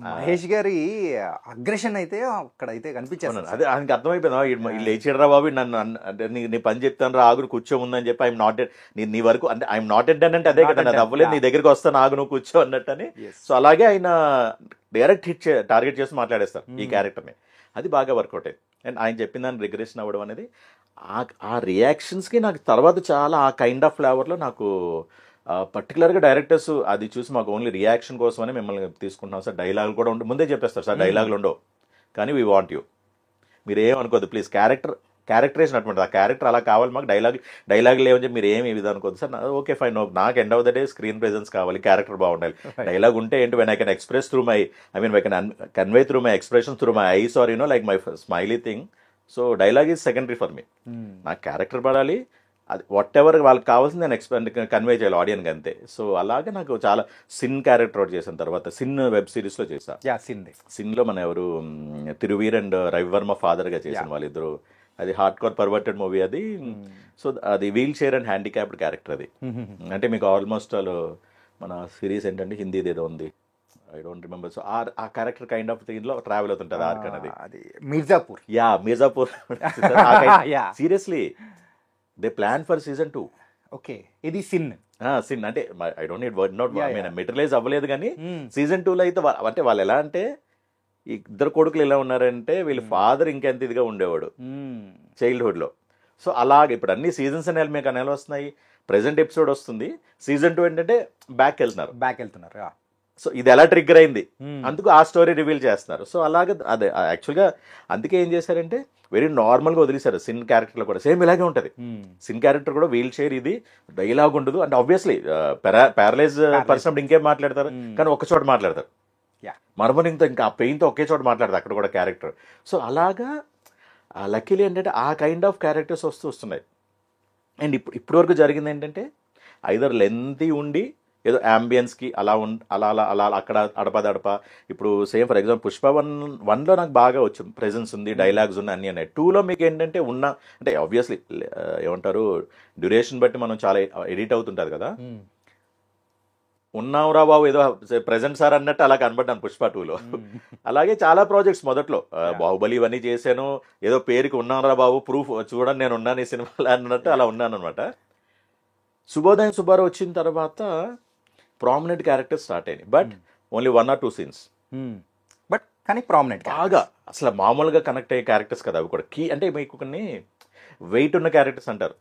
మహేష్ గారి అగ్రెషన్ అయితే అక్కడ అయితే కనిపించాను. అదే ఆయనకి అర్థమైపోయింది లేచిడరా బాబు నన్ను అంటే నీ పని చెప్తాను రా ఆగు కూర్చో ఉందని చెప్పి ఐఎమ్ నాట్ ఎట్ నీ వరకు అంటే ఐఎమ్ నాట్ ఎట్ డన్ అంటే అదే కదా అది అవ్వలేదు నీ దగ్గరికి వస్తాను ఆగు నువ్వు కూర్చో అన్నట్టని. సో అలాగే ఆయన డైరెక్ట్ టార్గెట్ చేసి మాట్లాడేస్తారు ఈ క్యారెక్టర్ని. అది బాగా వర్కౌట్ అయ్యింది. అండ్ ఆయన చెప్పిన దాన్ని రిగ్రెషన్ అవ్వడం అనేది ఆ రియాక్షన్స్కి నాకు తర్వాత చాలా ఆ కైండ్ ఆఫ్ ఫ్లేవర్లో నాకు పర్టికులర్గా డైరెక్టర్స్ అది చూసి మాకు ఓన్లీ రియాక్షన్ కోసమని మిమ్మల్ని తీసుకుంటున్నాం సార్, డైలాగులు కూడా ఉండే ముందే చెప్పేస్తారు సార్ డైలాగులు ఉండవు కానీ వీ వాంట్ యూ, మీరు ఏమనుకోద్దు ప్లీజ్, క్యారెక్టరేషన్ అటువంటి ఆ క్యారెక్టర్ అలా కావాలి మాకు, డైలాగ్ లేవని చెప్పి మీరు ఏమి ఇది అనుకోద్దు సార్. ఓకే ఫైన్, నాకు end of the day screen presence కావాలి, క్యారెక్టర్ బాగుండాలి. డైలాగ్ ఉంటే ఏంటి when I can express through my I can convey through my expression through my eyes or like my smiley thing. So dialogue is secondary for me, నాకు character పడాలి, అది what ever వాళ్ళకి కావాల్సింది నేను convey చేయాలి ఆడియన్కి అంతే. సో అలాగే నాకు చాలా సిన్ క్యారెక్టర్ అవుట్ చేసిన తర్వాత సిన్ వెబ్ సిరీస్లో చేశాను. సిన్లో మన ఎవరు తిరువీర్ అండ్ రవివర్మ ఫాదర్గా చేసిన వాళ్ళిద్దరు, అది హార్డ్ కోర్ పర్వర్టెడ్ మూవీ అది. సో అది wheel chair and handicapped character అది. అంటే మీకు ఆల్మోస్ట్ మన సిరీస్ ఏంటంటే హిందీది ఏదో ఉంది ఐ డోంట్ రిమెంబర్. సో ఆ క్యారెక్టర్ కైండ్ ఆఫ్ థింగ్ లో ట్రావెల్ అవుతుంటుంది ఆర్క్ అనేది. Mirzapur seriously they plan for season 2. Okay, ఇది సిన్ అంటే I don't need word note materialise అవ్వలేదు కానీ సీజన్ 2లో అయితే అంటే వాళ్ళు ఎలా అంటే ఇద్దరు కొడుకులు ఎలా ఉన్నారంటే వీళ్ళ ఫాదర్ ఇంకెంత ఇదిగా ఉండేవాడు చైల్డ్హుడ్ లో. సో అలాగే ఇప్పుడు అన్ని సీజన్స్ అనేవి మీకు అనేవి వస్తున్నాయి, ప్రెసెంట్ ఎపిసోడ్ వస్తుంది, సీజన్ 2 ఏంటంటే బ్యాక్ వెళ్తున్నారు. సో ఇది ఎలా ట్రిగ్గర్ అయింది అందుకు ఆ స్టోరీ రివీల్ చేస్తున్నారు. సో అలాగే అదే యాక్చువల్గా అందుకే ఏం చేశారంటే వెరీ నార్మల్గా వదిలేశారు. సిన్ క్యారెక్టర్లో కూడా సేమ్ ఇలాగే ఉంటుంది. సిన్ క్యారెక్టర్ కూడా వీల్ చైర్, ఇది డైలాగ్ ఉండదు అంటే ఆబ్వియస్లీ ప్యారలైజ్ పర్సన్ ఇంకేం మాట్లాడతారు కానీ ఒక్క చోట మాట్లాడతారు, మరమనింతో ఇంకా ఆ పెయిన్తో ఒకే చోట మాట్లాడతారు అక్కడ కూడా క్యారెక్టర్. సో అలాగా లక్కీలీ ఏంటంటే ఆ కైండ్ ఆఫ్ క్యారెక్టర్స్ వస్తున్నాయి. అండ్ ఇప్పుడు వరకు జరిగింది ఏంటంటే ఐదర్ లెంతీ ఉండి ఏదో అంబియన్స్కి అలా అలా అక్కడ అడపదడప. ఇప్పుడు సేమ్ ఫర్ ఎగ్జాంపుల్ పుష్ప 1లో నాకు బాగా వచ్చింది, ప్రెజెన్స్ ఉంది, డైలాగ్స్ ఉన్నాయి అన్నీ ఉన్నాయి. 2లో మీకు ఏంటంటే అంటే ఆబ్వియస్లీ ఏమంటారు డ్యూరేషన్ బట్టి మనం చాలా ఎడిట్ అవుతుంటుంది కదా, ఉన్నావురా బాబు ఏదో ప్రెజెంట్ సార్ అన్నట్టు అలా కనబడ్డాను పుష్ప 2లో. అలాగే చాలా ప్రాజెక్ట్స్ మొదట్లో బాహుబలి ఇవన్నీ చేశాను, ఏదో పేరుకి ఉన్నావురా బాబు ప్రూఫ్ చూడండి నేను ఉన్నాను ఈ సినిమాలో అన్నట్టు అలా ఉన్నాను అనమాట. శుభోదయం సుబ్బారావు వచ్చిన తర్వాత ప్రామినెంట్ క్యారెక్టర్స్ స్టార్ట్ అయినాయి, but only 1 or 2 scenes. But కానీ ప్రామినెంట్ బాగా అసలు మామూలుగా కనెక్ట్ అయ్యే క్యారెక్టర్స్ కదా అవి కూడా. కీ అంటే మీకు కొన్ని వెయిట్ ఉన్న క్యారెక్టర్స్ అంటారు,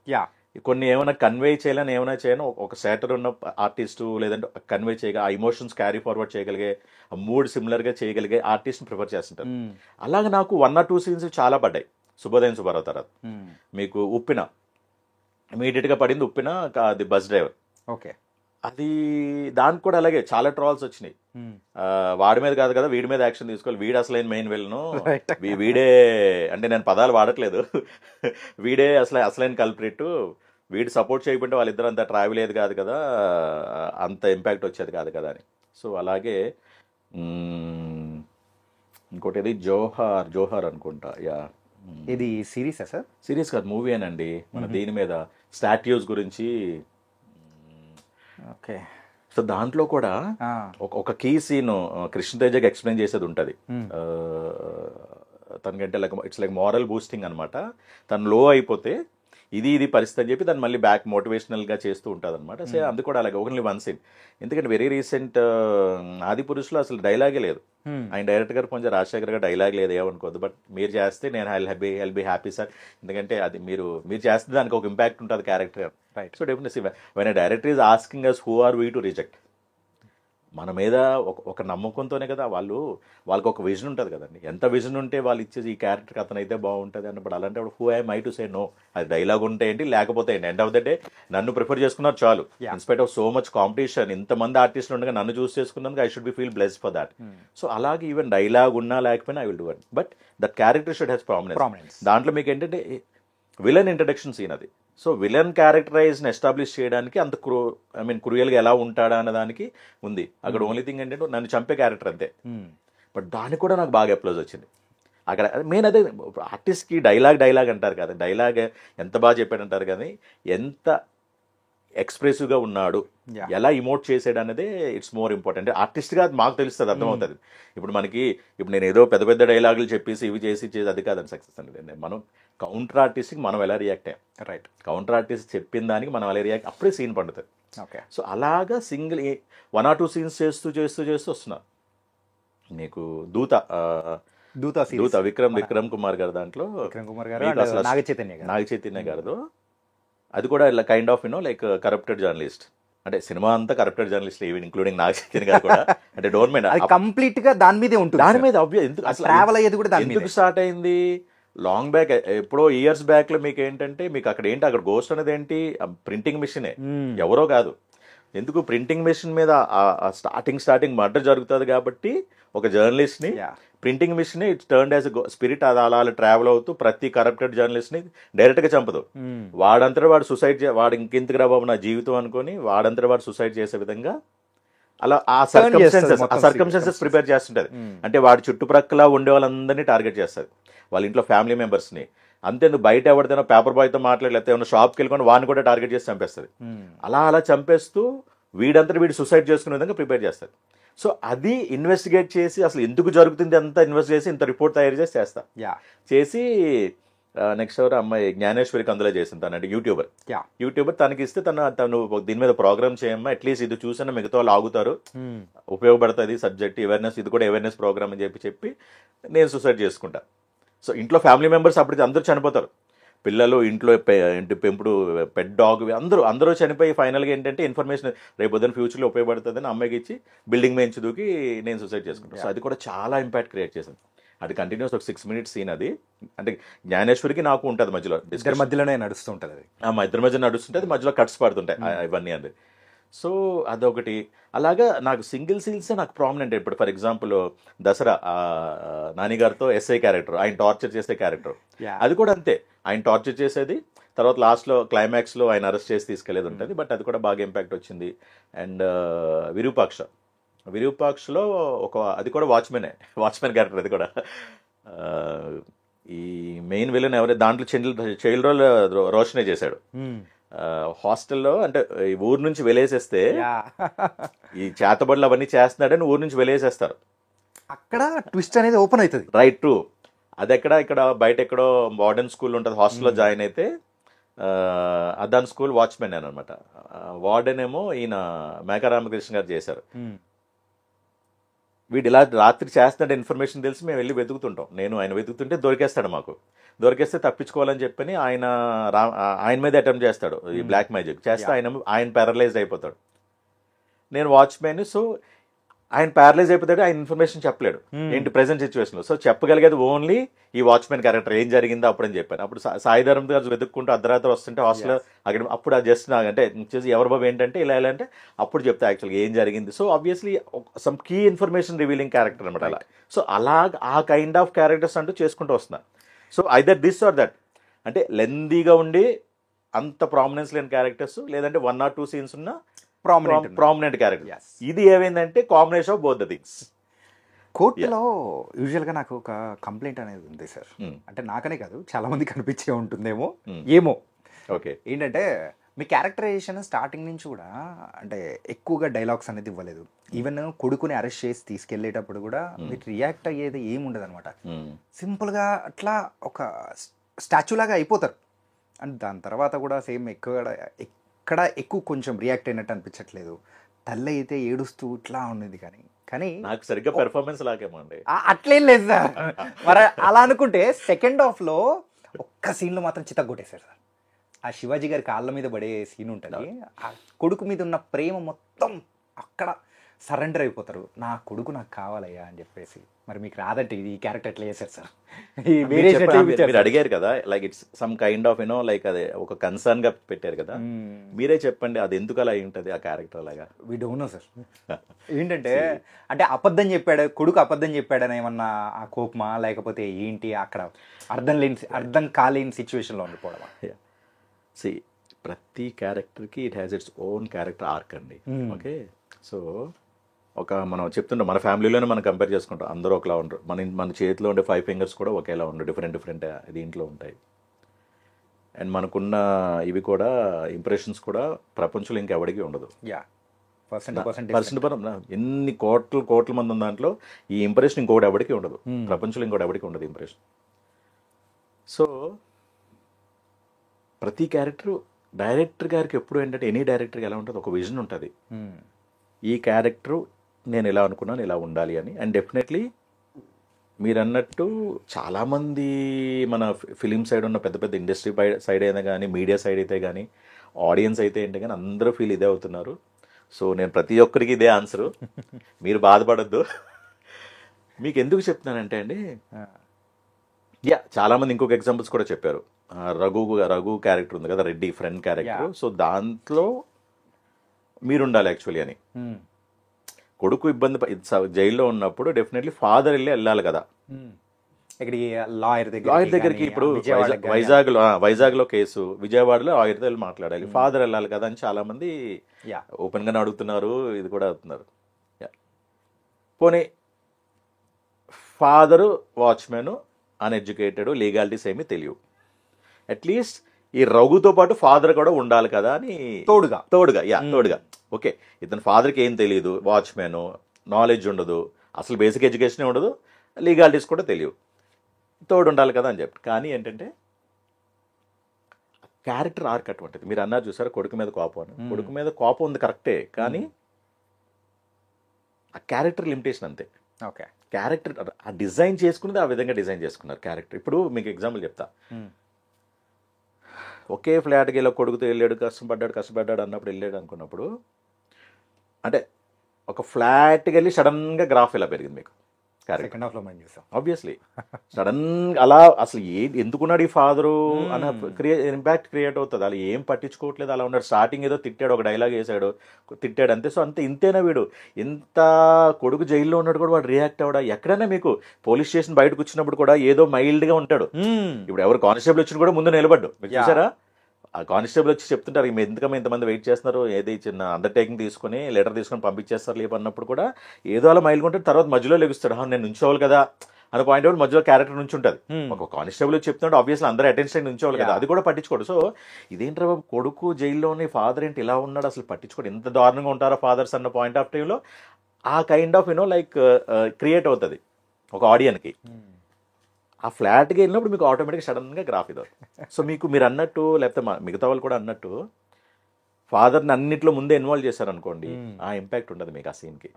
కొన్ని ఏమైనా కన్వే చేయాలని ఏమైనా చేయను ఒక సేటర్ ఉన్న ఆర్టిస్టు లేదంటే కన్వే చేయగా ఆ ఇమోషన్స్ క్యారీ ఫార్వర్డ్ చేయగలిగే, ఆ మూడ్ సిమిలర్గా చేయగలిగే ఆర్టిస్ట్ని ప్రిఫర్ చేస్తుంటారు. అలాగే నాకు 1 or 2 scenes చాలా పడ్డాయి శుభోదయం సుబ్బారావు తర్వాత. మీకు ఉప్పిన ఇమీడియట్గా పడింది ఉప్పిన, అది బస్ డ్రైవర్. ఓకే, అది దానికి కూడా అలాగే చాలా ట్రాల్స్ వచ్చినాయి. వాడి మీద కాదు కదా వీడి మీద యాక్షన్ తీసుకోవాలి, వీడు అసలైన మెయిన్ విలను, వీడే అంటే నేను పదాలు వాడట్లేదు, వీడే అసలైన కల్ప్రిట్, వీడు సపోర్ట్ చేయకుంటే వాళ్ళిద్దరు అంత ట్రావెల్ అయ్యేది కాదు కదా, అంత ఇంపాక్ట్ వచ్చేది కాదు కదా అని. సో అలాగే ఇంకోటి ఇది జోహార్ అనుకుంటా. ఇది సిరీసా సార్? సిరీస్ కాదు, మూవీ అనండి. మన దీని మీద స్టాట్యూస్ గురించి. ఓకే, సో దాంట్లో కూడా ఒక కీ సీన్ కృష్ణతేజకి ఎక్స్ప్లెయిన్ చేసేది ఉంటుంది. తనకంటే ఇట్స్ లైక్ మారల్ బూస్టింగ్ అనమాట. తను లో అయిపోతే ఇది పరిస్థితి అని చెప్పి దాన్ని మళ్ళీ బ్యాక్ మోటివేషనల్గా చేస్తూ ఉంటుంది అనమాట. సో అది కూడా అలాగే ఓన్లీ 1 scene. ఎందుకంటే వెరీ రీసెంట్ ఆదిపురుషులో అసలు డైలాగే లేదు. ఆయన డైరెక్టర్ గారు కొంచెం రాజశేఖర్ గారు డైలాగ్ లేదు ఏమనుకోద్దు, బట్ మీరు చేస్తే నేను ఐల్ బి హ్యాపీ సార్, ఎందుకంటే అది మీరు చేస్తే దానికి ఒక ఇంపాక్ట్ ఉంటుంది character. Right. So definitely when director is asking us who are we to reject, మన మీద ఒక నమ్మకంతోనే కదా వాళ్ళకి ఒక విజన్ ఉంటుంది కదండి. ఎంత విజన్ ఉంటే వాళ్ళు ఇచ్చేసి ఈ క్యారెక్టర్కి అతను అయితే బాగుంటుంది అన్నప్పుడు అలాంటి who I'm I to say no. అది డైలాగ్ ఉంటే ఏంటి లేకపోతే ఏంటి, ఎండ్ ఆఫ్ ద డే నన్ను ప్రిఫర్ చేసుకున్నారు చాలు. In spite of so much competition, ఇంతమంది ఆర్టిస్టులు ఉండగా నన్ను చూస్ చేసుకున్నందుకు I should be feel blessed for that. So అలాగే ఈవెన్ డైలాగ్ ఉన్నా లేకపోయినా I will do it, but that character should has prominence. దాంట్లో మీకు ఏంటంటే విలన్ ఇంట్రడక్షన్ సీన్ అది. సో విలన్ క్యారెక్టరైజ్ని ఎస్టాబ్లిష్ చేయడానికి అంత క్రూయల్గా ఎలా ఉంటాడా అనే దానికి ఉంది. అక్కడ ఓన్లీ థింగ్ ఏంటంటే నన్ను చంపే క్యారెక్టర్ అంతే, బట్ దానికి కూడా నాకు బాగా అప్లోజ్ వచ్చింది. అక్కడ మెయిన్ అదే ఆర్టిస్ట్కి డైలాగ్ అంటారు కదా, డైలాగ్ ఎంత బాగా చెప్పాడంటారు కానీ ఎంత ఎక్స్ప్రెసివ్గా ఉన్నాడు, Yeah. ఎలా ఇమోట్ చేసాడు అనేది ఇట్స్ మోర్ ఇంపార్టెంట్. ఆర్టిస్ట్గా మాకు తెలుస్తుంది, అర్థమవుతుంది. ఇప్పుడు నేను ఏదో పెద్ద పెద్ద డైలాగులు చెప్పేసి ఇవి చేసి అది కాదని సక్సెస్ అనేది. మనం కౌంటర్ ఆర్టిస్ట్కి మనం ఎలా రియాక్ట్ అయ్యాం, రైట్. కౌంటర్ ఆర్టిస్ట్ చెప్పిన దానికి మనం ఎలా రియాక్ట్, అప్పుడే సీన్ పండుతుంది. ఓకే. సో అలాగా సింగిల్ 1 or 2 సీన్స్ చేస్తూ వస్తున్నా. నీకు దూత విక్రమ్ కుమార్ గారు దాంట్లో, విక్రమ్ కుమార్ గారు మీకు అసలు నాగ చైతన్య గారు, అది కూడా ఇలా kind of like corrupted journalist. అంటే సినిమా అంతా corrupted journalist, even including Naga Chaitanya గారు కూడా. అంటే డోంట్ మైండ్, కంప్లీట్ గా దాని మీదే ఉంటుంది. దాని మీద ట్రావెల్ అయ్యేది కూడా దాని ఎందుకు స్టార్ట్ అయింది, లాంగ్ బ్యాక్, ఎప్పుడో ఇయర్స్ బ్యాక్ లో మీకు ఏంటంటే, మీకు అక్కడ గోస్ట్ అనేది ఏంటి, ప్రింటింగ్ మిషనే, ఎవరో కాదు. ఎందుకు ప్రింటింగ్ మిషన్ మీద స్టార్టింగ్ మర్డర్ జరుగుతుంది కాబట్టి ఒక జర్నలిస్ట్ ని printing machine it's turned as spirit, అది అలా ట్రావెల్ అవుతూ ప్రతి కరప్టెడ్ జర్నలిస్ట్ ని డైరెక్ట్ గా చంపదు. వాడంతటా వాడు సూసైడ్ వాడు ఇంకెందుకు రా బాబు నా జీవితం అనుకుని వాడంతటా వాడు సూసైడ్ చేసే విధంగా అలా ఆ సర్కమ్స్టాన్సెస్ ప్రిపేర్ చేస్తుంటది. అంటే వాడి చుట్టుప్రక్కల ఉండే వాళ్ళందరినీ టార్గెట్ చేస్తుంది, వాళ్ళ ఇంట్లో ఫ్యామిలీ మెంబర్స్ ని. అంతేందుకు బయట ఎవరిదైనా పేపర్ బాయ్ తో మాట్లాడి లేకపోతే ఏమైనా షాప్కి వెళ్ళుకొని వాడిని కూడా టార్గెట్ చేసి చంపేస్తుంది. అలా చంపేస్తూ వీడు సూసైడ్ చేసుకునే విధంగా ప్రిపేర్ చేస్తుంది. సో అది ఇన్వెస్టిగేట్ చేసి అసలు ఎందుకు జరుగుతుంది అంతా ఇన్వెస్ట్ చేసి ఇంత రిపోర్ట్ తయారు చేస్తా చేసి నెక్స్ట్ ఎవరు అమ్మాయి జ్ఞానేశ్వరికి అందులో చేసింది, తను అంటే యూట్యూబర్ తనకి ఇస్తే తను దీని మీద ప్రోగ్రామ్ చేయమ్మా, అట్లీస్ట్ ఇది చూసినా మిగతా వాళ్ళు ఆగుతారు, ఉపయోగపడుతుంది సబ్జెక్ట్ అవేర్నెస్, ఇది కూడా అవేర్నెస్ ప్రోగ్రామ్ అని చెప్పి నేను సూసైడ్ చేసుకుంటా. సో ఇంట్లో ఫ్యామిలీ మెంబర్స్ అప్పటికి అందరూ చనిపోతారు, పిల్లలు, ఇంట్లో ఇంటి పెంపుడు పెట్ డాగ్ అందరూ చనిపోయి ఫైనల్గా ఏంటంటే ఇన్ఫర్మేషన్ రేపు పొద్దున్న ఫ్యూచర్లో ఉపయోగపడుతుందని అమ్మాయికి ఇచ్చి బిల్డింగ్ మీద దూకి నేను సూసైడ్ చేసుకుంటాను. సో అది కూడా చాలా ఇంపాక్ట్ క్రియేట్ చేసింది. అది కంటిన్యూస్ ఒక 6 minutes సీన్. అది అంటే జ్ఞానేశ్వరికి నాకు ఉంటుంది మధ్యలోనే నడుస్తుంటుంది, అది మా ఇద్దరి మధ్య నడుస్తుంటే మధ్యలో కట్స్ పడుతుంటాయి ఇవన్నీ అది. సో అదొకటి. అలాగా నాకు సింగిల్ సీన్సే నాకు ప్రామినెంట్. ఇప్పుడు ఫర్ ఎగ్జాంపుల్ దసరా నానిగారితో ఎస్ఐ క్యారెక్టర్, ఆయన టార్చర్ చేసే క్యారెక్టర్, అది కూడా అంతే. ఆయన టార్చర్ చేసేది, తర్వాత లాస్ట్లో క్లైమాక్స్లో ఆయన అరెస్ట్ చేసి తీసుకెళ్లేది ఉంటుంది. బట్ అది కూడా బాగా ఇంపాక్ట్ వచ్చింది. అండ్ విరూపాక్షలో అది కూడా వాచ్మెన్ క్యారెక్టర్. అది కూడా ఈ మెయిన్ విలన్ ఎవరైతే దాంట్లో చైల్డ్ రోల్ రోషనే చేశాడు. హాస్టల్లో అంటే ఈ ఊరు నుంచి వెలేసేస్తే ఈ చేతబడులు అవన్నీ చేస్తున్నాడని ఊరు నుంచి వెలేసేస్తారు. అక్కడ ట్విస్ట్ అనేది ఓపెన్ అవుతుంది. Right, true. అది ఇక్కడ బయట ఎక్కడో మోడర్న్ స్కూల్ ఉంటుంది, హాస్టల్లో జాయిన్ అయితే దాని స్కూల్ వాచ్మెన్ అనమాట. వార్డెన్ ఏమో ఈయన మేకా రామకృష్ణ గారు చేశారు. వీడు ఇలా రాత్రి చేస్తున్నాడు ఇన్ఫర్మేషన్ తెలిసి మేము వెళ్ళి వెతుకుతుంటాం. ఆయన వెతుకుతుంటే దొరికేస్తాడు. దొరికేస్తే తప్పించుకోవాలని చెప్పని ఆయన మీద అటెంప్ట్ చేస్తాడు ఈ బ్లాక్ మ్యాజిక్ చేస్తే ఆయన ప్యారలైజ్ అయిపోతాడు. నేను వాచ్మెన్. సో ఆయన ప్యారలైజ్ అయిపోతాడు, ఆయన ఇన్ఫర్మేషన్ చెప్పలేడు ఏంటి ప్రెసెంట్ సిచ్యువేషన్లో. సో చెప్పగలిగేది ఓన్లీ ఈ వాచ్మెన్ క్యారెక్టర్ ఏం జరిగిందో అప్పుడని చెప్పాను. అప్పుడు సాయిధరం గారు వెతుక్కుంటూ అర్ధరాత్రి వస్తుంటే హాస్టల్ అక్కడ అప్పుడు ఆ జస్ట్ అంటే ఎవరి బాబు ఏంటంటే ఇలా అంటే అప్పుడు చెప్తే యాక్చువల్గా ఏం జరిగింది. So obviously some key information revealing character అనమాట అలా. సో ఆ కైండ్ ఆఫ్ క్యారెక్టర్స్ అంటూ చేసుకుంటూ వస్తున్నా. So either this or that, అంటే లెందీగా ఉండి అంత ప్రామినెన్స్ లేని క్యారెక్టర్స్, లేదంటే 1 or 2 సీన్స్ ఉన్న ప్రామినెంట్ క్యారెక్టర్. ఇది ఏమైందంటే combination of both the things. కోర్టులో యూజువల్గా నాకు ఒక కంప్లైంట్ అనేది ఉంది సార్, అంటే నాకనే కాదు చాలా మంది కనిపించే ఉంటుందేమో ఏమో. ఓకే, ఏంటంటే మీ క్యారెక్టరైజేషన్ స్టార్టింగ్ నుంచి కూడా అంటే ఎక్కువగా డైలాగ్స్ అనేది ఇవ్వలేదు. ఈవెన్ కొడుకుని అరెస్ట్ చేసి తీసుకెళ్లేటప్పుడు కూడా మీకు రియాక్ట్ అయ్యేది ఏముండదు అనమాట. సింపుల్గా అట్లా ఒక స్టాచ్యూ లాగా అయిపోతారు. అండ్ దాని తర్వాత కూడా సేమ్ ఎక్కడ ఎక్కువ కొంచెం రియాక్ట్ అయినట్టు అనిపించట్లేదు. తల్లి అయితే ఏడుస్తూ ఇట్లా ఉండేది, కానీ నాకు సరిగ్గా పెర్ఫార్మెన్స్ లాగేమో అండి. అట్లేం లేదు సార్. మరి అలా అనుకుంటే సెకండ్ హాఫ్లో ఒక్క సీన్లో మాత్రం చితగ్గొట్టేశారు సార్. ఆ శివాజీ గారి కాళ్ళ మీద పడే సీన్ ఉంటుంది, ఆ కొడుకు మీద ఉన్న ప్రేమ మొత్తం అక్కడ సరెండర్ అయిపోతారు. నా కొడుకు నాకు కావాలయ్యా అని చెప్పేసి. మరి మీకు రాదంటే ఇది ఈ క్యారెక్టర్ ఎట్లా చేశారు సార్? మీరు అడిగారు కదా, like it's some kind of like అదే ఒక కన్సర్న్ గా పెట్టారు కదా, మీరే చెప్పండి అది ఎందుకు అలా ఉంటుంది ఆ క్యారెక్టర్ లాగా? We don't know sir. ఏంటంటే అంటే కొడుకు అబద్ధం చెప్పాడని ఏమన్నా ఆ కోపమా, లేకపోతే ఏంటి అక్కడ అర్థం కాలేని సిచ్యువేషన్లో ఉండిపోవడమా? సి ప్రతి క్యారెక్టర్కి it has its own character arc అండి. ఓకే, సో మనం చెప్తుంటాం మన ఫ్యామిలీలోనే మనం కంపేర్ చేసుకుంటాం, అందరూ ఒకలా ఉండరు. మన చేతిలో ఉండే 5 ఫింగర్స్ కూడా ఒకేలా ఉండరు, డిఫరెంట్ దీంట్లో ఉంటాయి. అండ్ మనకున్న ఇవి కూడా ఇంప్రెషన్స్ కూడా ప్రపంచంలో ఇంకెవడికి ఉండదు. యా, పర్సెంట్ ఎన్ని కోట్ల మంది ఉన్న దాంట్లో ఈ ఇంప్రెషన్ ఇంకోటి ఎవడికి ఉండదు, ప్రపంచంలో ఇంకోటి ఎవడికి ఉండదు ఇంప్రెషన్. సో ప్రతి క్యారెక్టర్ డైరెక్టర్ గారికి ఎప్పుడు ఏంటంటే ఎనీ డైరెక్టర్కి ఎలా ఉంటుంది, ఒక విజన్ ఉంటుంది. ఈ క్యారెక్టరు నేను ఎలా అనుకున్నాను ఇలా ఉండాలి అని. అండ్ డెఫినెట్లీ మీరు అన్నట్టు చాలామంది మన ఫిలిం సైడ్ ఉన్న పెద్ద పెద్ద ఇండస్ట్రీ సైడ్ అయినా కానీ, మీడియా సైడ్ అయితే కానీ, ఆడియన్స్ అయితే ఏంటి కానీ అందరూ ఫీల్ ఇదే అవుతున్నారు. సో నేను ప్రతి ఒక్కరికి ఇదే ఆన్సరు, మీరు బాధపడద్దు. మీకు ఎందుకు చెప్తున్నానంటే అండి, చాలామంది ఇంకొక ఎగ్జాంపుల్స్ కూడా చెప్పారు. రఘు క్యారెక్టర్ ఉంది కదా, రెడ్డి ఫ్రెండ్ క్యారెక్టర్. సో దాంట్లో మీరు ఉండాలి యాక్చువల్లీ అని. కొడుకు జైల్లో ఉన్నప్పుడు డెఫినెట్లీ ఫాదర్ వెళ్ళాలి కదా ఇక్కడికి, లాయర్ దగ్గరికి. ఇప్పుడు వైజాగ్లో కేసు, విజయవాడలో లాయర్తో వెళ్ళి మాట్లాడాలి, ఫాదర్ వెళ్ళాలి కదా అని చాలా మంది ఓపెన్ గానే అడుగుతున్నారు, ఇది కూడా అడుగుతున్నారు. పోనీ ఫాదరు వాచ్మెన్, అన్ఎడ్యుకేటెడ్, లీగాలిటీస్ ఏమీ తెలియవు, అట్లీస్ట్ ఈ రఘుతో పాటు ఫాదర్ కూడా ఉండాలి కదా అని తోడుగా. ఓకే, ఇతని ఫాదర్కి ఏం తెలియదు, వాచ్మెన్, నాలెడ్జ్ ఉండదు, అసలు బేసిక్ ఎడ్యుకేషన్ ఉండదు, లీగాలిటీస్ కూడా తెలియవు, తోడు ఉండాలి కదా అని చెప్పి. కానీ ఏంటంటే క్యారెక్టర్ ఆర్క్ అటువంటిది. మీరు అన్నారు చూసారా కొడుకు మీద కోపం అని, కొడుకు మీద కోపం ఉంది కరెక్టే, కానీ ఆ క్యారెక్టర్ లిమిటేషన్ అంతే. ఓకే, క్యారెక్టర్ ఆ డిజైన్ చేసుకున్నది ఆ విధంగా డిజైన్ చేసుకున్నారు క్యారెక్టర్. ఇప్పుడు మీకు ఎగ్జాంపుల్ చెప్తా. ఒకే ఫ్లాట్కి వెళ్ళి కొడుకుతో వెళ్ళాడు, కష్టపడ్డాడు అన్నప్పుడు వెళ్ళాడు అనుకున్నప్పుడు, అంటే ఒక ఫ్లాట్కి వెళ్ళి సడన్గా గ్రాఫ్ ఇలా పెరిగింది మీకు సెకండ్ హాఫ్ లో మనం చూసాం. ఆబ్వియస్లీ సడన్ అలా అసలు ఎందుకున్నాడు ఈ ఫాదరు అన్న ఇంపాక్ట్ క్రియేట్ అవుతుంది. అలా ఏం పట్టించుకోవట్లేదు, అలా ఉన్నాడు. స్టార్టింగ్ ఏదో తిట్టాడు, ఒక డైలాగ్ వేసాడు, తిట్టాడు అంతే. సో ఇంతేనా వీడు, ఎంత కొడుకు జైల్లో ఉన్నాడు కూడా వాడు రియాక్ట్ అవ్వడా? ఎక్కడైనా మీకు పోలీస్ స్టేషన్ బయటకు వచ్చినప్పుడు కూడా ఏదో మైల్డ్గా ఉంటాడు. ఇప్పుడు ఎవరు కానిస్టేబుల్ వచ్చిన కూడా ముందు నిలబడ్డు, చూసారా? ఆ కానిస్టేబుల్ వచ్చి చెప్తుంటారు, ఎందుకమ్మా ఇంతమంది వెయిట్ చేస్తున్నారు, ఏది చిన్న అండర్టేకింగ్ తీసుకుని లెటర్ తీసుకొని పంపించేస్తారు లేపన్నప్పుడు కూడా ఏదో అలా మైల్గా ఉంటాడు. తర్వాత మధ్యలో లెగుస్తాడు, నేను నుంచోవాలి కదా అని పాయింట్ అవుట్ మధ్యలో క్యారెక్టర్ నుంచి ఉంటుంది. ఒక కానిస్టేబుల్ వచ్చి చెప్తున్నాడు, ఆబ్వియస్లీ అందరూ అటెన్షన్ నుంచోవాలి కదా, అది కూడా పట్టించుకోడు. సో ఇదేంటి బాబు, కొడుకు జైల్లోని ఫాదర్ ఏంటి ఇలా ఉన్నాడు, అసలు పట్టించుకోడు, ఎంత దారుణంగా ఉంటారో ఫాదర్స్ అన్న పాయింట్ ఆఫ్ టైంలో ఆ కైండ్ ఆఫ్ లైక్ క్రియేట్ అవుతుంది ఒక ఆడియన్కి. ఆ ఫ్లాట్కి వెళ్ళినప్పుడు మీకు ఆటోమేటిక్గా సడన్గా గ్రాఫ్ ఇది. సో మీరు అన్నట్టు, లేకపోతే మిగతా వాళ్ళు కూడా అన్నట్టు ఫాదర్ని అన్నిట్లో ముందే ఇన్వాల్వ్ చేశారనుకోండి, ఆ ఇంపాక్ట్ ఉండదు మీకు ఆ సీన్కి.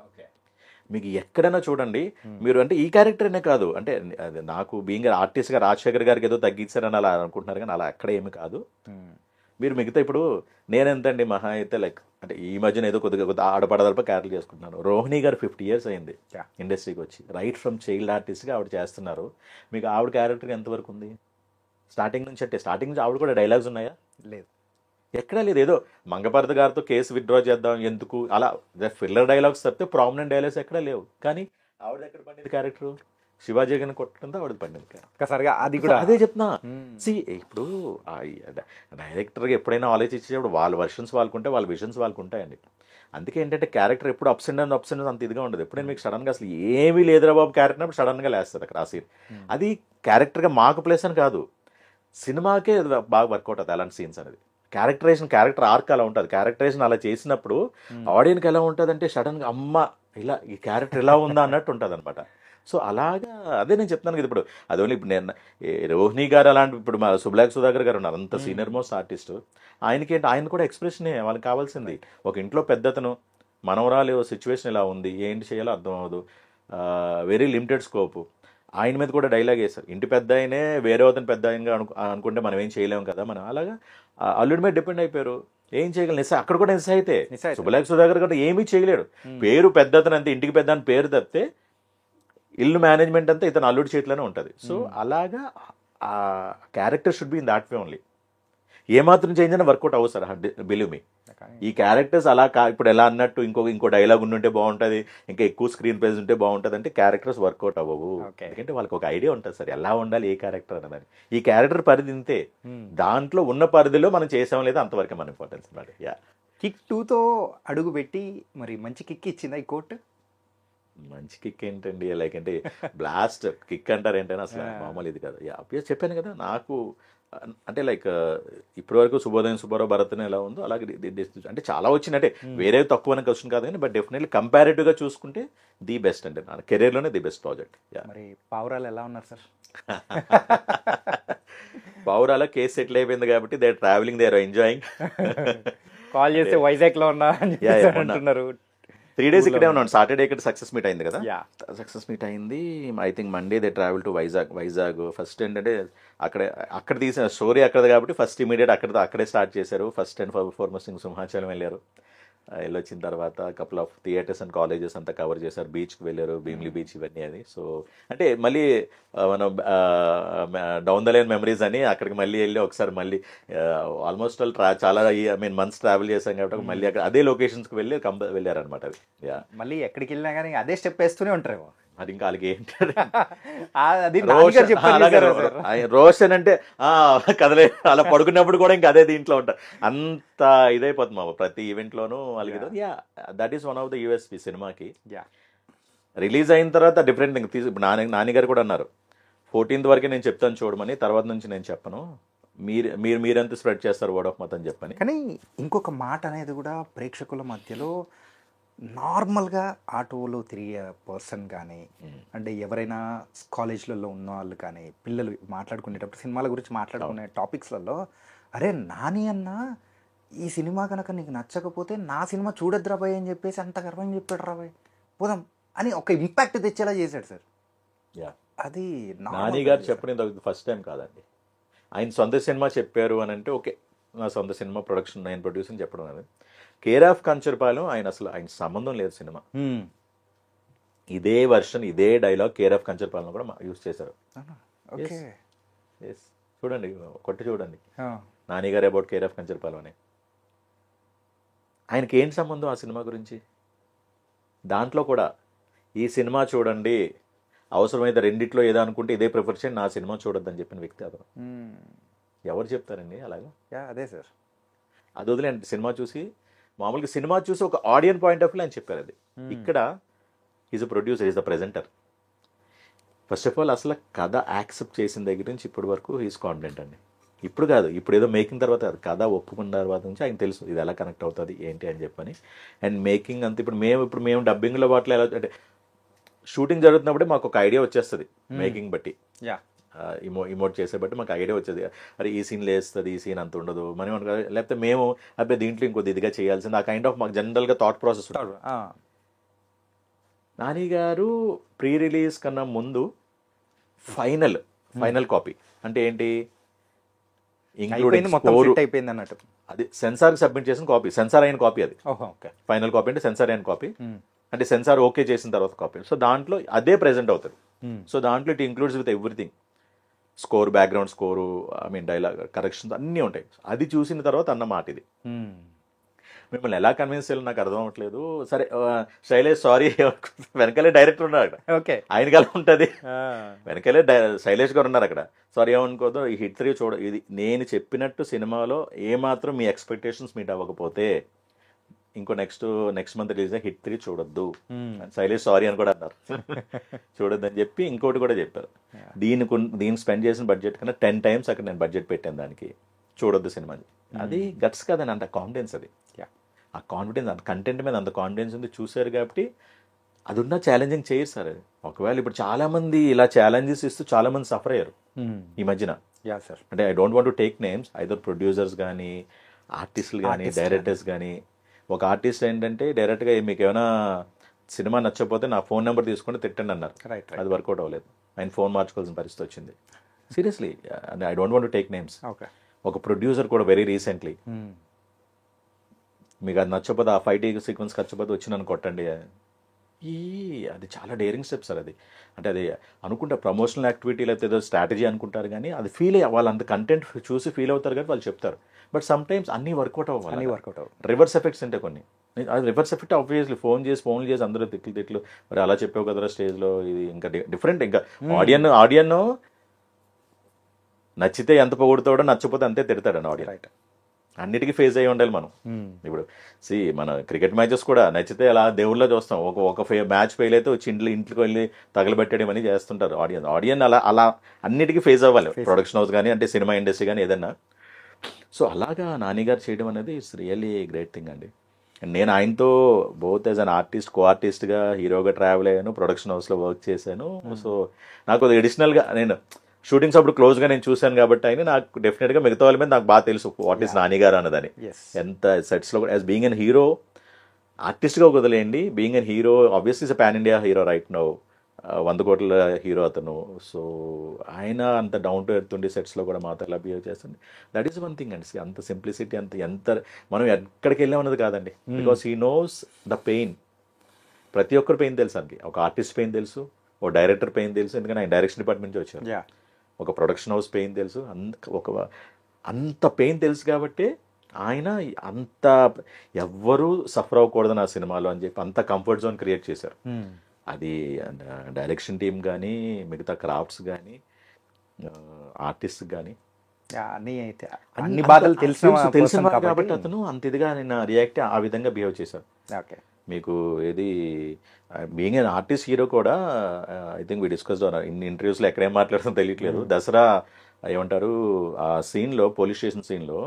మీకు ఎక్కడైనా చూడండి, మీరు అంటే ఈ క్యారెక్టర్ అనే కాదు, అంటే నాకు బీయింగ్ ఆర్టిస్ట్గా రాజశేఖర్ గారికి ఏదో తగ్గించారని అలా అనుకుంటున్నారు, కానీ అలా ఎక్కడ ఏమి కాదు. మీరు మిగతా ఇప్పుడు నేనెంతండి మహా అయితే లైక్ అంటే ఈ మధ్యన ఏదో కొద్దిగా ఆడపడదలప క్యారెక్టర్ చేసుకుంటున్నాను. రోహిణి గారు 50 years అయింది ఇండస్ట్రీకి వచ్చి, రైట్ ఫ్రమ్ చైల్డ్ ఆర్టిస్ట్గా ఆవిడ చేస్తున్నారు. మీకు ఆవిడ క్యారెక్టర్ ఎంతవరకు ఉంది? స్టార్టింగ్ నుంచి అంటే స్టార్టింగ్ నుంచి ఆవిడ కూడా డైలాగ్స్ ఉన్నాయా? లేదు, ఎక్కడా లేదు. ఏదో మంగపర్ద గారితో కేసు విత్డ్రా చేద్దాం ఎందుకు అలా ఫిల్లర్ డైలాగ్స్ తప్పితే ప్రామినెంట్ డైలాగ్స్ ఎక్కడా లేవు. కానీ ఆవిడ ఎక్కడ పండింది క్యారెక్టర్? శివాజీ గారిని కొట్టడంతో ఆవిడ పండింది. ఒక్కసారిగా అది కూడా అదే చెప్తున్నా. ఇప్పుడు డైరెక్టర్గా ఎప్పుడైనా ఆలోచించేటప్పుడు వాళ్ళ వర్షన్స్ వాళ్ళకుంటే, వాళ్ళ విజన్స్ వాళ్ళకు ఉంటాయండి. అందుకే ఏంటంటే క్యారెక్టర్ ఎప్పుడు అప్స్ అండ్ డౌన్ అంత ఇదిగా ఉండదు. ఎప్పుడైనా మీకు సడన్గా అసలు ఏమీ లేదురా బాబు క్యారెక్టర్ అప్పుడు సడన్గా లేస్తుంది అక్కడ ఆ సీన్. అది క్యారెక్టర్గా మాకు ప్లేస్ అని కాదు, సినిమాకే బాగా వర్కౌట్ అవుతుంది అలాంటి సీన్స్ అనేది. క్యారెక్టర్ ఆర్క్ అలా ఉంటుంది. క్యారెక్టరైజేషన్ అలా చేసినప్పుడు ఆడియన్కి ఎలా ఉంటుంది అంటే సడన్గా అమ్మ ఇలా ఈ క్యారెక్టర్ ఎలా ఉందా అన్నట్టు ఉంటుంది అనమాట. సో అలాగా అదే నేను చెప్తాను కదా. ఇప్పుడు అది ఓన్లీ ఇప్పుడు నేను రోహిణి గారు అలాంటి, ఇప్పుడు మా సుబ్లాక్ సుధాకర్ గారు ఉన్నారు, అంత సీనియర్ మోస్ట్ ఆర్టిస్ట్. ఆయనకేంటి, ఆయన కూడా ఎక్స్ప్రెషనే వాళ్ళకి కావాల్సింది. ఒక ఇంట్లో పెద్దతను మనవరాలు సిచ్యువేషన్ ఇలా ఉంది, ఏంటి చేయాలో అర్థం అవ్వదు, వెరీ లిమిటెడ్ స్కోపు. ఆయన మీద కూడా డైలాగ్ వేస్తారు, ఇంటి పెద్ద ఆయనే వేరే అతను పెద్ద ఆయనగా అనుకుంటే మనం ఏం చేయలేము కదా. మనం అలాగా అల్లుడి మీద డిపెండ్ అయిపోయారు, ఏం చేయగలం. అక్కడ కూడా నిస్సా అయితే సుబ్లాక్ సుధాకర్ గారు ఏమీ చేయలేడు. పేరు పెద్దతను అంతే, ఇంటికి పెద్ద అని పేరు తప్పితే ఇల్లు మేనేజ్మెంట్ అంతా ఇతను అల్లుడి చేతిలోనే ఉంటుంది. సో అలాగా ఆ character should be in that way only. ఏమాత్రం చేంజ్ అయినా వర్కౌట్ అవ్వదు సార్, బిలీవ్ మీ. ఈ క్యారెక్టర్స్ అలా ఇప్పుడు ఎలా అన్నట్టు ఇంకో డైలాగ్ ఉంటే బాగుంటుంది, ఇంకా ఎక్కువ స్క్రీన్ ప్రెస్ ఉంటే బాగుంటుంది అంటే క్యారెక్టర్స్ వర్కౌట్ అవ్వవు. ఎందుకంటే వాళ్ళకి ఒక ఐడియా ఉంటుంది సార్ ఎలా ఉండాలి ఏ క్యారెక్టర్ అన్నదని. ఈ క్యారెక్టర్ పరిధి ఇంతే, దాంట్లో ఉన్న పరిధిలో మనం చేసాం లేదా అంతవరకు మన ఇంపార్టెన్స్ అన్నమాట. కిక్ 2తో అడుగు పెట్టి మరి మంచి కిక్ ఇచ్చిందా ఈ కోర్టు? మంచి కిక్ ఏంటండి, లైక్ అంటే బ్లాస్ట్ కిక్ అంటారు ఏంటని అసలు మామూలు ఇది కదా. అబ్వియస్ చెప్పాను కదా, నాకు అంటే లైక్ ఇప్పటి వరకు శుభోదయం సుబ్బారావు భరత్ని ఎలా ఉందో అలాగే అంటే చాలా వచ్చింది, అంటే వేరే తక్కువ అని క్వశ్చన్ కాదు కానీ బట్ డెఫినెట్లీ కంపారిటివ్గా చూసుకుంటే ది బెస్ట్ అంటే నా కెరీర్లోనే ది బెస్ట్ ప్రాజెక్ట్. మరి పావురాలు ఎలా ఉన్నారు సార్? పౌరాల కేసు సెటిల్ అయిపోయింది కాబట్టి they travelling, they are enjoying. Call చేస్తే వైజాగ్ లో ఉన్నా అంటున్నారు. 3 days ఇక్కడే ఉన్నాను. సాటర్డే ఇక్కడ సక్సెస్ మీట్ అయింది కదా, Yeah. సక్సెస్ మీట్ అయింది. I think Monday they travel to Vizag first ఏంటంటే అక్కడ తీసిన స్టోరీ అక్కడది కాబట్టి ఫస్ట్ ఇమీడియట్ అక్కడే స్టార్ట్ చేశారు. ఫస్ట్ అండ్ ఫార్మోస్ట్ సింహాచలం వెళ్ళారు. వెళ్ళొచ్చిన తర్వాత couple of theatres and colleges అంతా కవర్ చేశారు. బీచ్కి వెళ్ళారు, భీమ్లీ బీచ్ ఇవన్నీ. అది సో అంటే మళ్ళీ మనం డౌన్ ద లైన్ మెమరీస్ అని అక్కడికి మళ్ళీ వెళ్ళి ఒకసారి మళ్ళీ ఆల్మోస్ట్ చాలా మంత్స్ ట్రావెల్ చేశాం కాబట్టి మళ్ళీ అక్కడ అదే లొకేషన్స్కి వెళ్ళారనమాట. అది మళ్ళీ ఎక్కడికి వెళ్ళినా కానీ అదే స్టెప్ వేస్తూనే ఉంటారేమో. అది ఇంకా వాళ్ళకి ఏంటంటే అది నాన్నగారు చెప్పారు. రోషన్ అంటే కదలే అలా పడుకున్నప్పుడు కూడా ఇంకా అదే దీంట్లో ఉంటారు. అంత ఇదైపోతుంది మా ప్రతి ఈవెంట్లోనూ వాళ్ళకి. That is one of the USP సినిమాకి. రిలీజ్ అయిన తర్వాత డిఫరెంట్ థింగ్ ఇప్పుడు నాన్నగారు కూడా అన్నారు 14th వరకే నేను చెప్తాను చూడమని, తర్వాత నుంచి నేను చెప్పను, మీరెంత స్ప్రెడ్ చేస్తారు వర్డ్ ఆఫ్ మౌత్ అని చెప్పని. కానీ ఇంకొక మాట అనేది కూడా ప్రేక్షకుల మధ్యలో నార్మల్గా ఆటోలో తిరిగే పర్సన్ కానీ అంటే ఎవరైనా కాలేజ్లలో ఉన్న వాళ్ళు కానీ పిల్లలు మాట్లాడుకునేటప్పుడు సినిమాల గురించి మాట్లాడుకునే టాపిక్స్లలో అరే నాని అన్న ఈ సినిమా కనుక నీకు నచ్చకపోతే నా సినిమా చూడొద్దురా బాయ్ అని చెప్పేసి అంత గర్వంగా చెప్పాడు రా బాయ్ పోదాం అని ఒక ఇంపాక్ట్ తెచ్చేలా చేశాడు సార్. అది నాని గారు చెప్పినది ఫస్ట్ టైం కాదండి. ఆయన సొంత సినిమా చెప్పారు అని అంటే ఓకే, నా సొంత సినిమా ప్రొడక్షన్ నేను ప్రొడ్యూస్ అని చెప్పడం అనేది. కేర్ ఆఫ్ కంచర్పాలెం ఆయన సంబంధం లేదు సినిమా. ఇదే వర్షన్ ఇదే డైలాగ్ కేర్ ఆఫ్ కంచర్పాలెం కూడా యూజ్ చేశారు. చూడండి, కొట్టి చూడండి నానిగారు అబౌట్ కేర్ ఆఫ్ కంచర్పాలెం అని. ఆయనకి ఏం సంబంధం ఆ సినిమా గురించి? దాంట్లో కూడా ఈ సినిమా చూడండి, అవసరమైతే రెండిట్లో ఏదో అనుకుంటే ఇదే ప్రిఫర్ చేయండి, నా సినిమా చూడొద్దని చెప్పిన వ్యక్తి అతను. ఎవరు చెప్తారండి అలాగా? అదే సార్, అది వదిలేండి. మామూలుగా సినిమా చూసి ఒక ఆడియన్ పాయింట్ ఆఫ్ వ్యూ అని చెప్పారు. అది ఇక్కడ is a producer, is the presenter. First of all అసలు కథ యాక్సెప్ట్ చేసిన దగ్గర నుంచి ఇప్పటి వరకు ఈజ్ కాన్ఫిడెంట్ అండి. ఇప్పుడు కాదు, ఇప్పుడు ఏదో మేకింగ్ తర్వాత కాదు, కథ ఒప్పుకున్న తర్వాత నుంచి ఆయన తెలుసు ఇది ఎలా కనెక్ట్ అవుతుంది ఏంటి అని చెప్పని. అండ్ మేకింగ్ అంత ఇప్పుడు మేము డబ్బింగ్లో వాటిలో ఎలా అంటే షూటింగ్ జరుగుతున్నప్పుడే మాకు ఒక ఐడియా వచ్చేస్తుంది మేకింగ్ బట్టి, ఇమోట్ చేసే బట్టి మాకు ఐడియా వచ్చేది. అరే ఈ సీన్ లేస్తుంది, ఈ సీన్ అంత ఉండదు మనం, లేకపోతే మేము అబ్బాయి దీంట్లో ఇంకొద్ది ఇదిగా చేయాల్సింది, ఆ కైండ్ ఆఫ్ మాకు జనరల్గా థాట్ ప్రాసెస్ ఉంటుంది. నాని గారు ప్రీ రిలీజ్ కన్నా ముందు ఫైనల్ కాపీ అంటే ఏంటి, ఇంక్లూడింగ్ అయిపోయింది అన్నట్టు, అది సెన్సార్కి సబ్మిట్ చేసిన కాపీ, సెన్సార్ అయిన కాపీ. అది ఫైనల్ కాపీ అంటే సెన్సార్ అయిన కాపీ, అంటే సెన్సార్ ఓకే చేసిన తర్వాత కాపీ. సో దాంట్లో అదే ప్రెజెంట్ అవుతుంది. సో దాంట్లో it includes with everything, score, background score, dialogue corrections అన్నీ ఉంటాయి. అది చూసిన తర్వాత అన్న మాట ఇది. మిమ్మల్ని ఎలా కన్విన్స్ చేయాలి నాకు అర్థం అవ్వట్లేదు. సరే శైలేష్ సారీ, వెనకాలే డైరెక్టర్ ఉన్నాడు అక్కడ, ఓకే ఆయనకి అలా ఉంటుంది, వెనకాలే శైలేష్ గారు ఉన్నారు అక్కడ. సారీ ఏమనుకోదు, ఈ హిట్ 3 ఇది నేను చెప్పినట్టు సినిమాలో ఏమాత్రం మీ ఎక్స్పెక్టేషన్స్ మీట్ అవ్వకపోతే ఇంకో నెక్స్ట్ మంత్ రిలీజ్ హిట్ 3 చూడొద్దు. శైలేష్ సారీ అని కూడా అన్నారు, చూడొద్దు అని చెప్పి ఇంకోటి కూడా చెప్పారు. దీన్ని స్పెండ్ చేసిన బడ్జెట్ కన్నా 10 times అక్కడ నేను బడ్జెట్ పెట్టాను దానికి, చూడొద్దు సినిమా. అది గట్స్ కదండి, అంత కాన్ఫిడెన్స్. అది ఆ కాన్ఫిడెన్స్, అంత కంటెంట్ మీద అంత కాన్ఫిడెన్స్ ఉంది, చూశారు కాబట్టి అది ఉన్న ఛాలెంజింగ్ చేయరు సార్. అది ఒకవేళ ఇప్పుడు చాలా మంది ఇలా ఛాలెంజెస్ ఇస్తూ చాలా మంది సఫర్ అయ్యారు ఈ మధ్యన. అంటే I don't want to take names, either producers కానీ ఆర్టిస్టులు కానీ డైరెక్టర్స్ కానీ. ఒక ఆర్టిస్ట్ ఏంటంటే డైరెక్ట్గా మీకు ఏమైనా సినిమా నచ్చకపోతే నా ఫోన్ నెంబర్ తీసుకొని తిట్టండి అన్నారు, అది వర్కౌట్ అవ్వలేదు, ఆయన ఫోన్ మార్చుకోవాల్సిన పరిస్థితి వచ్చింది. Seriously, I don't want to take names. ఒక ప్రొడ్యూసర్ కూడా వెరీ రీసెంట్లీ మీకు అది నచ్చకపోతే, ఆ ఫైట్ సీక్వెన్స్ నచ్చకపోతే వచ్చి నన్ను కొట్టండి. అది చాలా డేరింగ్ స్టెప్ సార్. అది అంటే అది అనుకుంటే ప్రమోషనల్ యాక్టివిటీ లేకపోతే ఏదో స్ట్రాటజీ అనుకుంటారు కానీ అది ఫీల్ అయ్యి వాళ్ళు అంత కంటెంట్ చూసి ఫీల్ అవుతారు కానీ వాళ్ళు చెప్తారు. బట్ సమ్ టైమ్స్ అన్నీ వర్కౌట్ అవ్వాలి, రివర్స్ ఎఫెక్ట్స్ అంటే కొన్ని. అది రివర్స్ ఎఫెక్ట్ ఆబ్వియస్లీ ఫోన్ చేసి అందరూ తిట్లు మరి అలా చెప్పావు కదరా స్టేజ్లో, ఇది ఇంకా డిఫరెంట్. ఇంకా ఆడియన్ నచ్చితే ఎంత పొగుడుతాడో, నచ్చపోతే అంతే తిడతాడు ఆడియన్. అన్నిటికీ ఫేజ్ అయ్యి ఉండాలి మనం. ఇప్పుడు మన క్రికెట్ మ్యాచెస్ కూడా నచ్చితే అలా దేవుళ్ళ చూస్తాం. ఒక మ్యాచ్ ఫెయిల్ అయితే వచ్చి ఇంట్లోకి వెళ్ళి తగలబెట్టడం అని చేస్తుంటారు ఆడియన్స్ అలా అన్నిటికీ ఫేజ్ అవ్వాలి. ప్రొడక్షన్ హౌస్ కానీ అంటే సినిమా ఇండస్ట్రీ కానీ ఏదన్నా. సో అలాగా నాని గారు చేయడం అనేది ఇట్స్ రియల్లీ గ్రేట్ థింగ్ అండి. నేను ఆయనతో బోత్ యాజ్ అన్ ఆర్టిస్ట్, కో ఆర్టిస్ట్గా, హీరోగా ట్రావెల్ అయ్యాను, ప్రొడక్షన్ హౌస్లో వర్క్ చేశాను. సో నాకు అది అడిషనల్గా నేను షూటింగ్స్ అప్పుడు క్లోజ్గా నేను చూశాను కాబట్టి ఆయన నాకు డెఫినెట్గా మిగతా వాళ్ళ మీద నాకు బాగా తెలుసు వాట్ ఈస్ నాని గారు అన్నదని. ఎంత సెట్స్లో కూడా యాజ్ బీయింగ్ అన్ హీరో, ఆర్టిస్ట్గా వదిలేయండి, being an hero obviously is pan India hero right now, 100 కోట్ల హీరో అతను. సో ఆయన అంత డౌన్ టు ఎర్త్ ఉండి సెట్స్లో కూడా మాతో ఎలా బిహేవ్ చేస్తుంది, దట్ ఈస్ వన్ థింగ్ అండి. అంత సింప్లిసిటీ, ఎంత మనం ఎక్కడికి వెళ్ళామన్నది కాదండి, because he knows the pain. ప్రతి ఒక్కరు పెయిన్ తెలుసు ఆయనకి. ఒక ఆర్టిస్ట్ పెయిన్ తెలుసు, ఒక డైరెక్టర్ పెయిన్ తెలుసు, ఎందుకంటే ఆయన డైరెక్షన్ డిపార్ట్మెంట్ నుంచి వచ్చారు. ఒక ప్రొడక్షన్ హౌస్ పెయిన్ తెలుసు, అంత పెయిన్ తెలుసు కాబట్టి ఆయన అంత ఎవ్వరూ సఫర్ అవ్వకూడదు నా సినిమాలో అని చెప్పి అంత కంఫర్ట్ జోన్ క్రియేట్ చేశారు. అది డైరెక్షన్ టీమ్ కానీ, మిగతా క్రాఫ్ట్స్ కానీ, ఆర్టిస్ట్ కానీ అన్ని బాధలు తెలిసిన కాబట్టి అతను అంత ఇదిగా నేను రియాక్ట్ ఆ విధంగా బిహేవ్ చేశారు. మీకు ఏది బీయింగ్ అన్ ఆర్టిస్ట్ హీరో కూడా ఐ థింక్ వి డిస్కస్ ఇన్ని ఇంటర్వ్యూస్లో ఎక్కడేం మాట్లాడుతుందో తెలియట్లేదు. దసరా ఏమంటారు ఆ సీన్లో, పోలీస్ స్టేషన్ సీన్లో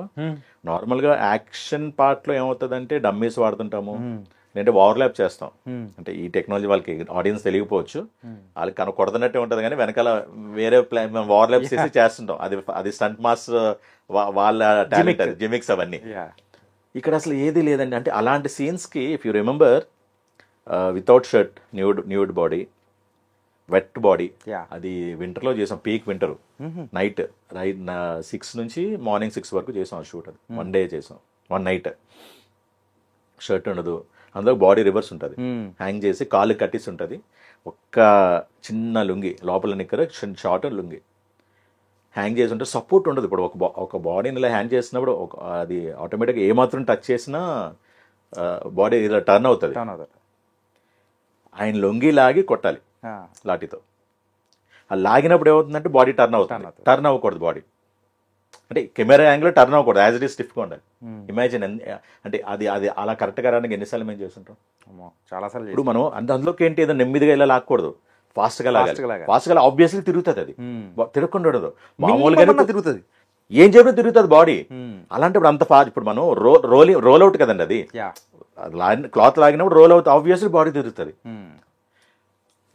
నార్మల్గా యాక్షన్ పార్ట్లో ఏమవుతుందంటే డమ్మీస్ వాడుతుంటాము, లేదంటే ఓవర్లాప్ చేస్తాం. అంటే ఈ టెక్నాలజీ వాళ్ళకి ఆడియన్స్ తెలియకపోవచ్చు, వాళ్ళకి కొడుతున్నట్టే ఉంటుంది కానీ వెనకాల వేరే ఓవర్లాప్ చేసి చేస్తుంటాం. అది స్టంట్ మాస్టర్ వాళ్ళ టాలెంట్, జిమిక్స్ అవన్నీ. ఇక్కడ అసలు ఏది లేదండి. అంటే అలాంటి సీన్స్కి if you remember without shirt, nude body, wet body, అది వింటర్లో చేసాం, పీక్ వింటర్ నైట్ 6 నుంచి మార్నింగ్ 6 వరకు చేసాం ఆ షూట్. అది 1 డే చేసాం, 1 నైట్. షర్ట్ ఉండదు, అందులో బాడీ రివర్స్ ఉంటుంది, హ్యాంగ్ చేసి కాళ్ళు కట్టేసి ఉంటుంది, ఒక్క చిన్న లుంగి లోపల నిక్కర షార్ట్ లుంగి హ్యాంగ్ చేసి ఉంటే సపోర్ట్ ఉండదు. ఇప్పుడు ఒక బాడీని ఇలా హ్యాంగ్ చేసినప్పుడు అది ఆటోమేటిక్గా ఏమాత్రం టచ్ చేసినా బాడీ ఇలా టర్న్ అవుతుంది. ఆయన లొంగి లాగి కొట్టాలి లాఠీతో. ఆ లాగినప్పుడు ఏమవుతుందంటే బాడీ టర్న్ అవుతుంది. టర్న్ అవ్వకూడదు బాడీ, అంటే కెమెరా యాంగిల్ టర్న్ అవ్వకూడదు, యాజ్ ఇట్ ఈస్ స్టిఫ్గా ఉండాలి. ఇమాజిన్ అంటే అది అలా కరెక్ట్గా రావడానికి ఎన్నిసార్లు మేము చేస్తుంటాం, చాలాసార్లు. ఇప్పుడు మనం అందులోకి ఏంటి ఏదో నెమ్మదిగా ఇలా లాక్కూడదు, ఫాస్ట్గా ఆబ్వియస్లీ తిరుగుతుంది. అది తిరగకుండా ఉండదు, మామూలుగా తిరుగుతుంది, ఏం చెప్పినా తిరుగుతుంది బాడీ. అలాంటప్పుడు అంత ఫాస్ట్, ఇప్పుడు మనం రోల్ అవుట్ కదండి, అది క్లాత్ లాగినప్పుడు రోల్ అవుతుంది, ఆబ్వియస్లీ బాడీ తిరుగుతుంది.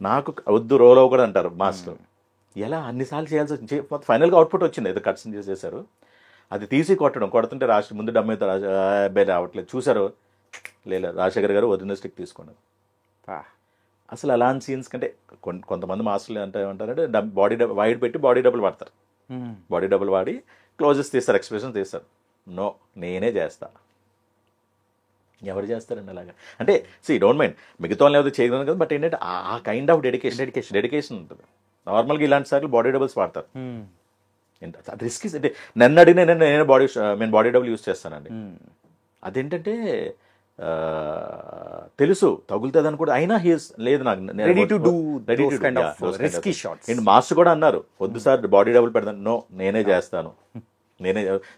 నాకు వద్దు రోల్ అవ్వకూడదు అంటారు మాస్టర్. ఎలా అన్నిసార్లు చేయాల్సి వచ్చింది. ఫైనల్గా అవుట్పుట్ వచ్చింది, ఏదో కట్స్ చేసేసారు. అది తీసి కొడుతుంటే ముందు డమ్మీతో అబ్బాయి రావట్లేదు, చూసారు, లేదు రాజశేఖర్ గారు ఒరిజినల్ స్టిక్ తీసుకున్నారు. అసలు అలాంటి సీన్స్ కంటే కొంతమంది మాస్టర్లు ఏమంటారంటే బాడీ వైడ్ పెట్టి బాడీ డబుల్ వాడతారు, బాడీ డబుల్ వాడి క్లోజెస్ తీస్తారు, ఎక్స్ప్రెషన్ తీస్తారు. నో, నేనే చేస్తా. ఎవరు చేస్తారండి అలాగా? అంటే డోంట్ మైండ్ మిగతా వాళ్ళు ఏదో చేయగలను కదా, బట్ ఏంటంటే ఆ కైండ్ ఆఫ్ డెడికేషన్ ఉంటుంది. నార్మల్గా ఇలాంటి సార్లు బాడీ డబుల్స్ వాడతారు. రిస్క్ అంటే నన్ను అడిగిన నేను బాడీ డబుల్ యూజ్ చేస్తానండి. అదేంటంటే తెలుసు తగులుతుంది అని కూడా, అయినా హీస్ లేదు నాకు మాస్టర్ కూడా అన్నారు, వద్దు సార్ బాడీ డబుల్ పెడతాను. నో, నేనే చేస్తాను,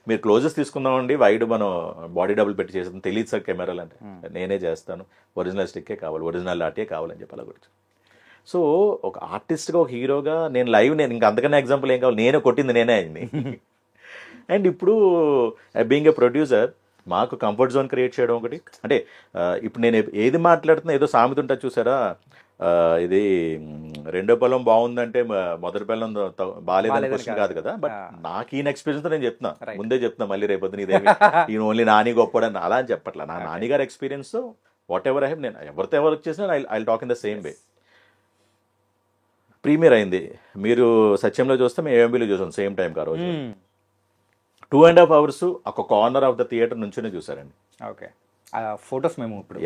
మీరు క్లోజెస్ తీసుకుందామండి, వైడ్ మనం బాడీ డబుల్ పెట్టి చేస్తాం, తెలియదు సార్ కెమెరాలు అంటే, నేనే చేస్తాను, ఒరిజినల్ స్టిక్కే కావాలి, ఒరిజినల్ లాటే కావాలని చెప్పి అలా గురించి. సో ఒక ఆర్టిస్ట్గా, ఒక హీరోగా నేను ఇంకా అంతకన్నా ఎగ్జాంపుల్ ఏం కావాలి, నేనే కొట్టింది నేనే అయింది. అండ్ ఇప్పుడు బీయింగ్ ఏ ప్రొడ్యూసర్ మాకు కంఫర్ట్ జోన్ క్రియేట్ చేయడం ఒకటి. అంటే ఇప్పుడు నేను ఏది మాట్లాడుతున్నా ఏదో సామెత ఉంటుంది చూసారా, ఇది రెండో పొలం బాగుందంటే మొదటి పొలం బాగాలేదని క్వశ్చన్ కాదు కదా. బట్ నాకు ఈయన ఎక్స్పీరియన్స్ నేను చెప్తున్నా, ముందే చెప్తున్నా, మళ్ళీ రేపొద్దున ఇదేమి ఈయన ఓన్లీ నాని గొప్పడని అలా అని చెప్పట్లా. నా నానిగారి experience whatever I have, నేను ఎవరితో ఎవరు చేసినా I talk in the same way. Premiere అయింది, మీరు సత్యంలో చూస్తే మేము ఏఎంబీలో చూసాం సేమ్ టైం ఆ రోజు. 2.5 hours ఒక కార్నర్ ఆఫ్ ద థియేటర్ నుంచినే చూసారండి. ఓకే, ఫొటోస్ మేము ఇప్పుడు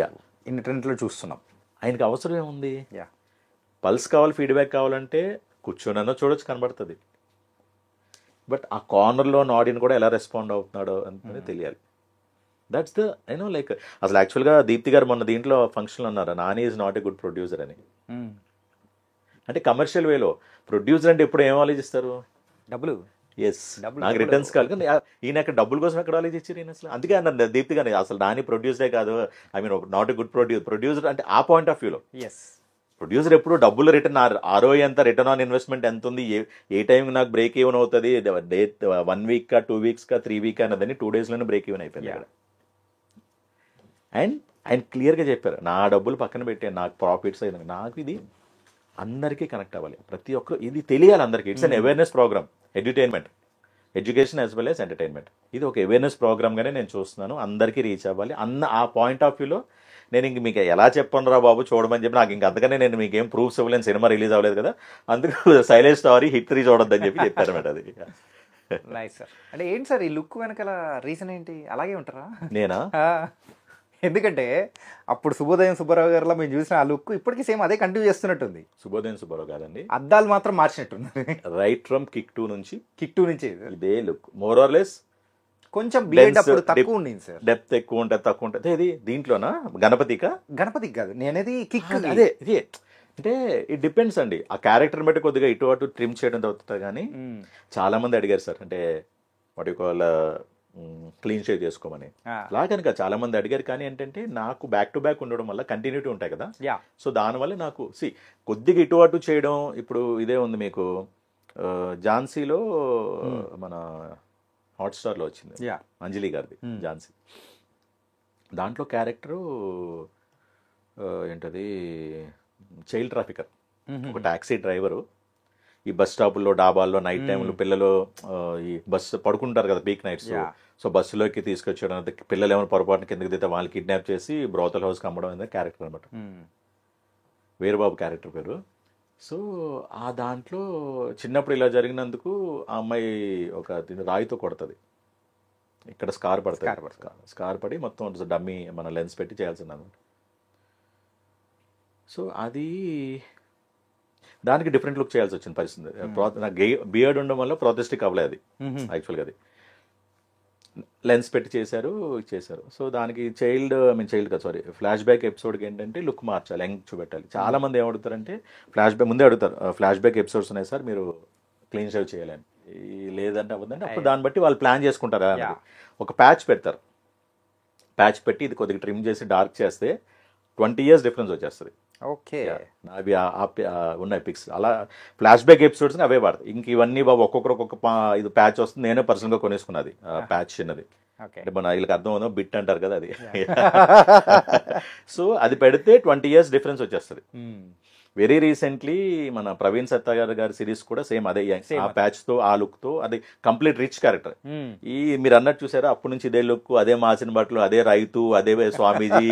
ఇంటర్నెట్లో చూస్తున్నాం. ఆయనకి అవసరం ఏముంది, పల్స్ కావాలి, ఫీడ్బ్యాక్ కావాలంటే కూర్చోనన్నా చూడొచ్చు, కనబడుతుంది. బట్ ఆ కార్నర్లో ఆడియన్స్ కూడా ఎలా రెస్పాండ్ అవుతున్నాడో అనేది తెలియాలి. దట్స్ ద లైక్ అసలు యాక్చువల్గా దీప్తి గారు మొన్న దీంట్లో ఫంక్షన్లో అన్నారు, Nani is not a good producer అని. అంటే కమర్షియల్ వేలో ప్రొడ్యూసర్ అంటే ఎప్పుడు ఏం ఆలోచిస్తారు, ఎస్ నాకు రిటర్న్స్ కావాలి కానీ ఈయన అక్కడ డబ్బుల కోసం ఎక్కడ ఆలోచించారు ఈయన అసలు. అందుకే అన్న దీప్తి గానీ అసలు నాని ప్రొడ్యూసరే కాదు, I mean not a good producer అంటే ఆ పాయింట్ ఆఫ్ వ్యూలో. ఎస్ ప్రొడ్యూసర్ ఎప్పుడు డబ్బులు రిటర్న్ ఆర్ఓఐ ఎంత, రిటర్న్ ఆన్ ఇన్వెస్ట్మెంట్ ఎంత ఉంది, ఏ టైంకి నాకు బ్రేక్ ఈవెన్ అవుతుంది, 1 వీక్ 2 వీక్స్ 3 వీక్ అన్నదని 2 డేస్లోనే బ్రేక్ ఈవెన్ అయిపోయింది అక్కడ. అండ్ ఆయన క్లియర్గా చెప్పారు, నా డబ్బులు పక్కన పెట్టాను, నాకు ప్రాఫిట్స్ అయింది, నాకు ఇది అందరికీ కనెక్ట్ అవ్వాలి, ప్రతి ఒక్కరు ఇది తెలియాలి అందరికీ. It's an awareness programme, education as well as entertainment. ఇది ఒక అవేర్నెస్ ప్రోగ్రామ్గానే నేను చూస్తున్నాను, అందరికీ రీచ్ అవ్వాలి ఆ పాయింట్ ఆఫ్ వ్యూలో నేను ఇంక మీకు ఎలా చెప్పను రా బాబు చూడమని చెప్పి, నాకు ఇంక అంతకనే నేను మీకు ఏం ప్రూఫ్స్ ఇవ్వలేను, సినిమా రిలీజ్ అవ్వలేదు కదా, అందుకు సైలెంట్ స్టారీ హిట్ 3 చూడొద్దని చెప్పి చెప్పారన్నమాట. అది నైస్ సార్. అంటే ఏంటి సార్ ఈ లుక్ వెనకాల రీజన్ ఏంటి? అలాగే ఉంటారా? నేనా? ఎందుకంటే అప్పుడు శుభోదయం సుబ్బారావు గారిలో మేము చూసిన ఆ లుక్ ఇప్పటికీ సేమ్ అదే కంటిన్యూ చేస్తున్నట్టుంది. శుభోదయం సుబ్బారావు కాదండి, అద్దాలు మాత్రం మార్చినట్టున్నారు. రైట్ ఫ్రమ్ కిక్ 2 నుంచి కిక్ 2 నుంచి ఇదే లుక్, మోర్ ఆర్ లెస్. కొంచెం బిఎడ్ అప్పుడు తక్కువ ఉండింది సార్, డెప్త్ ఎక్కువ ఉంటుంది, తక్కువ ఉంటుంది. ఇది దీంట్లోనా గణపతికి కాదు నేనేది కిక్. అదే ఇదే అంటే ఇట్ డిపెండ్స్ అండి, ఆ క్యారెక్టర్ బట్టి కొద్దిగా ఇటు అటు ట్రిమ్ చేయడం అవుతుంది. కానీ చాలా మంది అడిగారు సార్, అంటే వాటి వాళ్ళ క్లీన్ షేవ్ చేసుకోమని. అలా కనుక చాలా మంది అడిగారు, కానీ ఏంటంటే నాకు బ్యాక్ టు బ్యాక్ ఉండడం వల్ల కంటిన్యూటీ ఉంటాయి కదా, సో దానివల్ల నాకు కొద్దిగా ఇటు అటు చేయడం. ఇప్పుడు ఇదే ఉంది మీకు ఝాన్సీలో, మన హాట్స్టార్లో వచ్చింది అంజలి గారిది ఝాన్సీ, దాంట్లో క్యారెక్టరు ఏంటది చైల్డ్ ట్రాఫికర్, ఒక టాక్సీ డ్రైవరు. ఈ బస్ స్టాపుల్లో డాబాల్లో నైట్ టైంలో పిల్లలు ఈ బస్సు పడుకుంటారు కదా పీక్ నైట్స్, సో బస్సులోకి తీసుకొచ్చడం, పిల్లలు ఏమైనా పొరపాటున కిందకి దిగితే వాళ్ళు కిడ్నాప్ చేసి బ్రోతల్ హౌస్కి అమ్మడం అనేది క్యారెక్టర్ అనమాట, వీరబాబు క్యారెక్టర్ పేరు. సో ఆ దాంట్లో చిన్నప్పుడు ఇలా జరిగినందుకు ఆ అమ్మాయి ఒక రాయితో కొడుతుంది, ఇక్కడ స్కార్ పడుతుంది, స్కార్ పడి మొత్తం డమ్మీ మన లెన్స్ పెట్టి చేయాల్సింది అనమాట. సో అది దానికి డిఫరెంట్ లుక్ చేయాల్సి వచ్చింది పరిస్థితి. నాకు బియర్డ్ ఉండడం వల్ల ప్రొటెస్టిక్ అవ్వలేదు అది యాక్చువల్గా, అది లెన్స్ పెట్టి చేశారు. సో దానికి చైల్డ్ కాదు సారీ ఫ్లాష్ బ్యాక్ ఎపిసోడ్కి ఏంటంటే లుక్ మార్చాలి, యంగ్ చూపెట్టాలి. చాలా మంది ఏమడుగుతారంటే ముందే అడుగుతారు, ఫ్లాష్ బ్యాక్ ఎపిసోడ్స్ ఉన్నాయి సార్ మీరు క్లీన్ షేవ్ చేయాలని, లేదంటే అవ్వదంటే అప్పుడు దాన్ని బట్టి వాళ్ళు ప్లాన్ చేసుకుంటారు. ఒక ప్యాచ్ పెడతారు, ప్యాచ్ పెట్టి ఇది కొద్దిగా ట్రిమ్ చేసి డార్క్ చేస్తే 20 years డిఫరెన్స్ వచ్చేస్తుంది. ఓకే, అవి ఉన్నాయి పిక్స్. అలా ఫ్లాష్ బ్యాక్ ఎపిసోడ్స్ అవే వాడతాయి. ఇంక ఇవన్నీ బాబు ఒక్కొక్క ఇది ప్యాచ్ వస్తుంది, నేనే పర్సనల్గా కొనేసుకున్నది ప్యాచ్ చిన్నది, అంటే మన వీళ్ళకి అర్థం అవుతుందో బిట్ అంటారు కదా అది. సో అది పెడితే 20 years డిఫరెన్స్ వచ్చేస్తుంది. వెరీ రీసెంట్లీ మన ప్రవీణ్ సత్తా గారి సిరీస్ కూడా సేమ్ అదే, ఆ ప్యాచ్ తో ఆ లుక్ తో, అది కంప్లీట్ రిచ్ క్యారెక్టర్. ఈ మీరు అన్నట్టు చూసారా, అప్పటి నుంచి ఇదే లుక్, అదే మాసిన బట్టలు, అదే రైతు, అదే స్వామీజీ,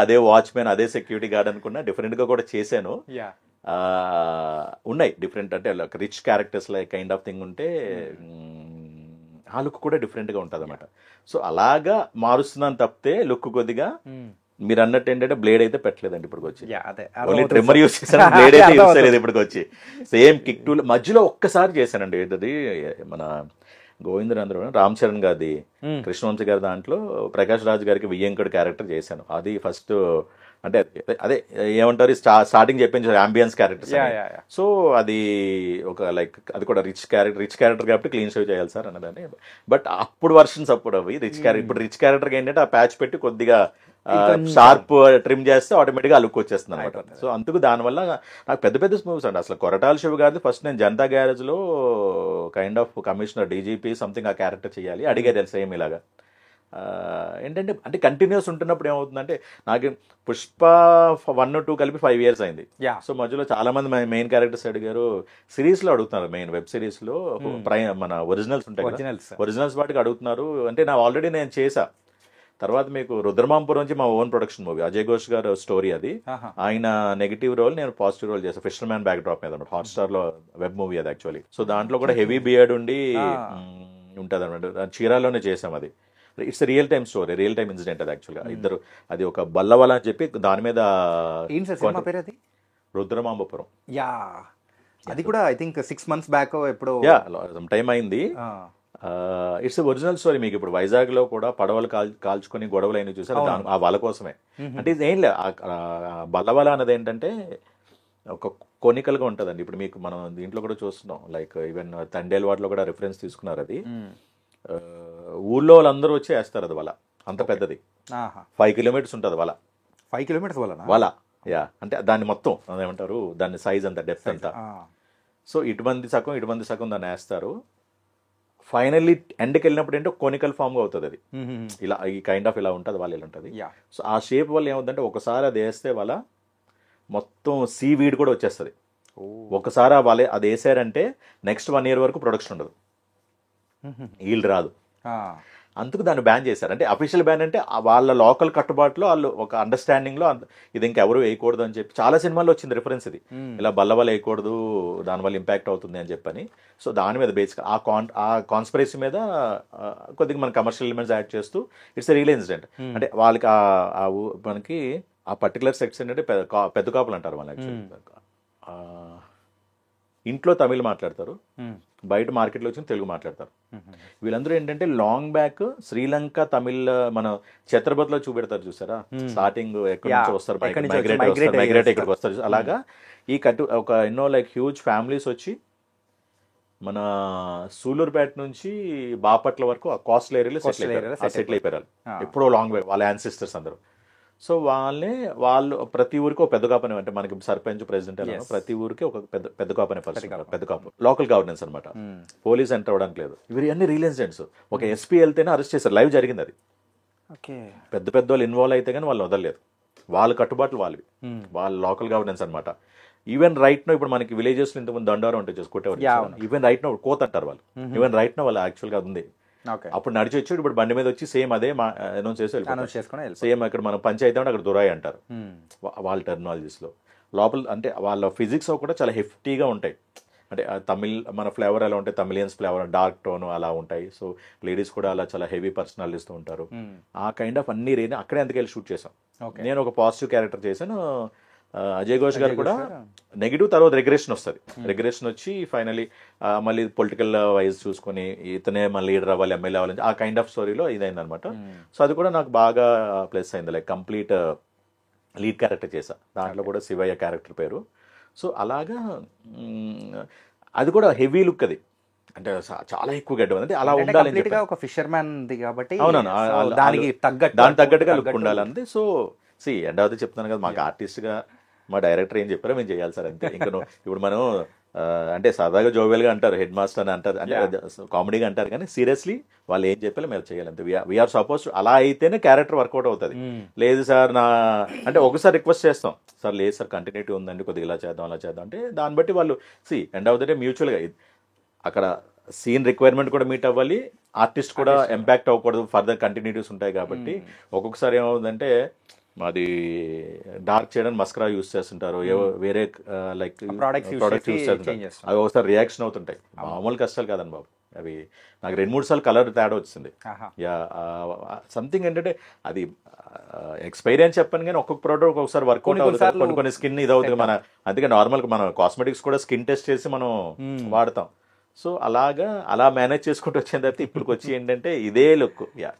అదే వాచ్మెన్, అదే సెక్యూరిటీ గార్డ్ అనుకున్నా. డిఫరెంట్ గా కూడా చేశాను. ఉన్నాయి డిఫరెంట్, అంటే rich characters like kind of thing ఉంటే ఆ లుక్ కూడా డిఫరెంట్ గా ఉంటుంది అన్నమాట. సో అలాగా మారుస్తున్నాను తప్పితే లుక్ కొద్దిగా మీరు అన్నట్టు ఏంటంటే బ్లేడ్ అయితే పెట్టలేదండి ఇప్పటికి వచ్చి, ఓన్లీ ట్రిమ్మర్ యూస్ చేశాను, బ్లేడ్ అయితే యూస్ చేయలేదు ఇప్పటికి వచ్చి. సేమ్ కిక్ 2 మధ్యలో ఒక్కసారి చేశానండి, ఏంటది మన గోవిందరాంధ్ర రామ్ చరణ్ గారిది కృష్ణవంశీ గారి దాంట్లో ప్రకాష్ రాజ్ గారికి వియ్యంకుడు క్యారెక్టర్ చేశాను. అది ఫస్ట్ అంటే అదే ఏమంటారు స్టార్టింగ్ చెప్పించారు అంబియన్స్ క్యారెక్టర్స్. సో అది ఒక లైక్ అది కూడా రిచ్ క్యారెక్టర్ కాబట్టి క్లీన్ షేవ్ చేయాలి సార్ అన్నదాన్ని. బట్ అప్పుడు వర్షన్స్ అప్పుడు అవి రిచ్ క్యారెక్టర్, ఇప్పుడు రిచ్ క్యారెక్టర్కి ఏంటంటే ఆ ప్యాచ్ పెట్టి కొద్దిగా షార్ప్ ట్రిమ్ చేస్తే ఆటోమేటిక్గా ఆ లుక్ వచ్చేస్తుంది అనమాట. సో అందుకు దానివల్ల నాకు పెద్ద పెద్ద మూవీస్ అండి. అసలు కొరటాల శివ గారిది ఫస్ట్ నేను జనతా గ్యారేజ్ లో kind of commissioner DGP something ఆ క్యారెక్టర్ చేయాలి అడిగారు సేమ్ ఇలాగా. ఏంటంటే అంటే కంటిన్యూస్ ఉంటున్నప్పుడు ఏమవుతుందంటే నాకు పుష్ప 1 or 2 కలిపి 5 years అయింది. సో మధ్యలో చాలా మంది మెయిన్ క్యారెక్టర్స్ అడిగారు, సిరీస్ లో అడుగుతున్నారు, మెయిన్ వెబ్ సిరీస్ లో మన ఒరిజినల్స్ ఉంటాయి, ఒరిజినల్స్ వాటికి అడుగుతున్నారు. అంటే నా ఆల్రెడీ నేను చేసా. తర్వాత మీకు రుద్రమాంపురం నుంచి మా own production movie, Ajay Ghosh గారు స్టోరీ అది, ఆయన నెగిటివ్ రోల్ నేను పాజిటివ్ రోల్ చేశాను, ఫిషర్ మ్యాన్ బ్యాక్ డ్రాప్ మీద, హాట్స్టార్ లో వెబ్ మూవీ అది యాక్చువల్లీ. సో దాంట్లో కూడా హెవీ బియర్డ్ ఉండి ఉంటుంది అనమాట, చీరాలోనే చేసాం అది. It's real time story, real time incident అది యాక్చువల్గా. ఇద్దరు అది ఒక బల్లవల అని చెప్పి దాని మీద రుద్రమాంబపురం. అది కూడా ఐ థింక్ 6 months బ్యాక్ ఎప్పుడో టైం అయింది. It's original story. మీకు ఇప్పుడు వైజాగ్ లో కూడా పడవలు కాల్చుకొని గొడవలు అయినా చూసారు, ఆ వాళ్ళ కోసమే. అంటే ఇది ఏం లే, బల్లవల అన్నది ఏంటంటే ఒక కొనికల్గా ఉంటుందండి. ఇప్పుడు మీకు మనం దీంట్లో కూడా చూస్తున్నాం, లైక్ ఈవెన్ తండేల్ వాటిలో కూడా రిఫరెన్స్ తీసుకున్నారు. అది ఊళ్ళో వాళ్ళందరూ వచ్చి వేస్తారు అది వల, అంత పెద్దది, 5 kilometers ఉంటుంది వల. 5 kilometers వల, యా. అంటే దాన్ని మొత్తం అదేమంటారు, దాని సైజ్ అంతా, డెప్త్ అంతా. సో ఇటుమంది సగం దాన్ని వేస్తారు. ఫైనల్లీ ఎండ్కి వెళ్ళినప్పుడు ఏంటో కొనికల్ ఫామ్గా అవుతుంది అది, ఇలా ఈ కైండ్ ఆఫ్ ఇలా ఉంటుంది, వాళ్ళు ఇలా ఉంటుంది. సో ఆ షేప్ వల్ల ఏమవుతుందంటే ఒకసారి అది వేస్తే వల్ల మొత్తం సీ వీడ్ కూడా వచ్చేస్తుంది. ఒకసారి వాళ్ళే అది వేసారంటే నెక్స్ట్ 1 year వరకు ప్రొడక్షన్ ఉండదు, ఈల్డ్ రాదు. అందుకు దాన్ని బ్యాన్ చేశారు. అంటే అఫీషియల్ బ్యాన్ అంటే వాళ్ళ లోకల్ కట్టుబాటులో వాళ్ళు ఒక అండర్స్టాండింగ్లో ఇది ఇంకెవరు వేయకూడదు అని చెప్పి చాలా సినిమాల్లో వచ్చింది రిఫరెన్స్. ఇది ఇలా బల్ల వల్ల వేయకూడదు, దానివల్ల ఇంపాక్ట్ అవుతుంది అని చెప్పని. సో దాని మీద బేసిక్ ఆ కాన్స్పిరసీ మీద కొద్దిగా మన కమర్షియల్ ఎలిమెంట్స్ యాడ్ చేస్తూ ఇట్స్ రియల్ ఇన్సిడెంట్. అంటే వాళ్ళకి మనకి ఆ పర్టికులర్ సెక్షన్ అంటే పెద్ద కాపులు అంటారు వాళ్ళు. యాక్చువల్లీ ఇంట్లో తమిళ్ మాట్లాడతారు, బయట మార్కెట్లో వచ్చి తెలుగు మాట్లాడతారు. వీళ్ళందరూ ఏంటంటే లాంగ్ బ్యాక్ శ్రీలంక తమిళ్ మన ఛత్రపతిలో చూపెడతారు చూసారా, స్టార్టింగ్ ఎక్కడి నుంచి వస్తారు, మైగ్రేట్ ఇక్కడికి వస్తారు. అలాగా ఈ ఒక ఎన్నో లైక్ హ్యూజ్ ఫ్యామిలీస్ వచ్చి మన సూలూరుపేట నుంచి బాపట్ల వరకు ఆ కోస్టల్ ఏరియాలో సెటిల్ అయిపోయారు. ఎప్పుడో లాంగ్ బ్యాక్ వాళ్ళ యాన్సిస్టర్స్ అందరూ. సో వాళ్ళు ప్రతి ఊరికి ఒక పెద్ద కాపు, అంటే మనకి సర్పంచ్ ప్రెసిడెంట్ అలా ప్రతి ఊరికి ఒక పెద్ద కాపు అనే పర్సన్, పెద్ద కాపు లోకల్ గవర్నెన్స్ అనమాట. పోలీస్ ఎంటర్ అవ్వడానికి లేదు. ఇవి అన్ని రియల్ ఇన్సిడెంట్స్. ఒక ఎస్పీ వెళ్తేనే అరెస్ట్ చేశారు, లైవ్ జరిగింది అది. పెద్ద వాళ్ళు ఇన్వాల్వ్ అయితే కానీ వాళ్ళు వదలలేదు, వాళ్ళ కట్టుబాట్లు వాళ్ళవి, వాళ్ళ లోకల్ గవర్నెన్స్ అనమాట. ఈవెన్ రైట్ నో ఇప్పుడు మనకి విలేజెస్ లో ఇంతకుముందు దండోరం ఉంటుంది చూసుకుంటే, ఈవెన్ రైట్ నో కోత అంటారు వాళ్ళు, ఈవెన్ రైట్ నో వాళ్ళు యాక్చువల్గా ఉంది. అప్పుడు నడిచి వచ్చి ఇప్పుడు బండి మీద వచ్చి సేమ్ అదే అనౌన్స్ చేసుకొని సేమ్ ఇక్కడ మనం పంచాయతీ అంటే అక్కడ దురాయి అంటారు వాళ్ళ టెర్మినాలజీస్ లో. లోపల అంటే వాళ్ళ ఫిజిక్స్ కూడా చాలా హెఫ్టీగా ఉంటాయి. అంటే తమిళ్ మన ఫ్లేవర్ ఎలా ఉంటాయి, తమిళియన్స్ ఫ్లేవర్ డార్క్ టోన్ అలా ఉంటాయి. సో లేడీస్ కూడా అలా చాలా హెవీ పర్సనాలిటీస్ ఉంటారు. ఆ కైండ్ ఆఫ్ అన్ని రేని అక్కడే అందుకెళ్ళి షూట్ చేసాం. నేను ఒక పాజిటివ్ క్యారెక్టర్ చేశాను. అజయ్ ఘోష్ గారు కూడా నెగిటివ్, తర్వాత రెగ్రెషన్ వస్తుంది. రెగ్రెషన్ వచ్చి ఫైనలీ మళ్ళీ పొలిటికల్ వైజ్ చూసుకొని ఇతనే మన లీడర్ అవ్వాలి, ఎమ్మెల్యే అవ్వాలి, ఆ కైండ్ ఆఫ్ స్టోరీలో ఇదైంది అనమాట. సో అది కూడా నాకు బాగా ప్లస్ అయింది. లైక్ కంప్లీట్ లీడ్ క్యారెక్టర్ చేశా, దాంట్లో కూడా శివయ్య క్యారెక్టర్ పేరు. సో అలాగా అది కూడా హెవీ లుక్, అది అంటే చాలా ఎక్కువ గడ్డ ఉంది, అలా ఉండాలి. ఒక ఫిషర్మ్యాన్ కాబట్టి అవునవును, దానికి తగ్గట్టుగా లుక్ ఉండాలంటే. సో ఎండ్ అవుతుంది చెప్తున్నాను కదా, మాకు ఆర్టిస్ట్గా మా డైరెక్టర్ ఏం చెప్పారో మేము చేయాలి సార్ అంతే. ఇంకా ఇప్పుడు మనం అంటే సరదాగా జోవియల్గా అంటారు, హెడ్ మాస్టర్ అని అంటారు, అంటే కామెడీగా అంటారు, కానీ సీరియస్లీ వాళ్ళు ఏం చెప్పాలో మేము చేయాలి అంతే. వీఆర్ సపోజ్ అలా అయితేనే క్యారెక్టర్ వర్కౌట్ అవుతుంది. లేదు సార్ అంటే ఒకసారి రిక్వెస్ట్ చేస్తాం, సార్ లేదు సార్ కంటిన్యూటీ ఉందండి, కొద్దిగా ఇలా చేద్దాం అలా చేద్దాం అంటే దాన్ని బట్టి వాళ్ళు ఎండ్ ఆఫ్ ద డే మ్యూచువల్గా అక్కడ సీన్ రిక్వైర్మెంట్ కూడా మీట్ అవ్వాలి, ఆర్టిస్ట్ కూడా ఇంపాక్ట్ అవ్వకూడదు, ఫర్దర్ కంటిన్యూటీస్ ఉంటాయి. కాబట్టి ఒక్కొక్కసారి ఏమవుతుందంటే మాది డార్క్ చేయడానికి మస్కరా యూస్ చేస్తుంటారు, వేరే లైక్ ప్రొడక్ట్స్ యూస్ చేస్తుంటారు, అవి ఒకసారి రియాక్షన్ అవుతుంటాయి. మామూలు కష్టాలు కాదండి బాబు అవి. నాకు 2-3 సార్లు కలర్ తేడా వచ్చింది. యా సంథింగ్ ఏంటంటే అది ఎక్స్పైరీ అని చెప్పాను, కానీ ఒక్కొక్క ప్రోడక్ట్ ఒక్కొక్కసారి వర్కౌట్ అవుతుంది, కొన్ని స్కిన్ ఇది అవుతుంది మన. అందుకే నార్మల్గా మన కాస్మెటిక్స్ కూడా స్కిన్ టెస్ట్ చేసి మనం వాడతాం. సో అలా మేనేజ్ చేసుకుంటూ వచ్చిన తర్వాత ఇప్పటికి వచ్చి ఏంటంటే ఇదే look. Yeah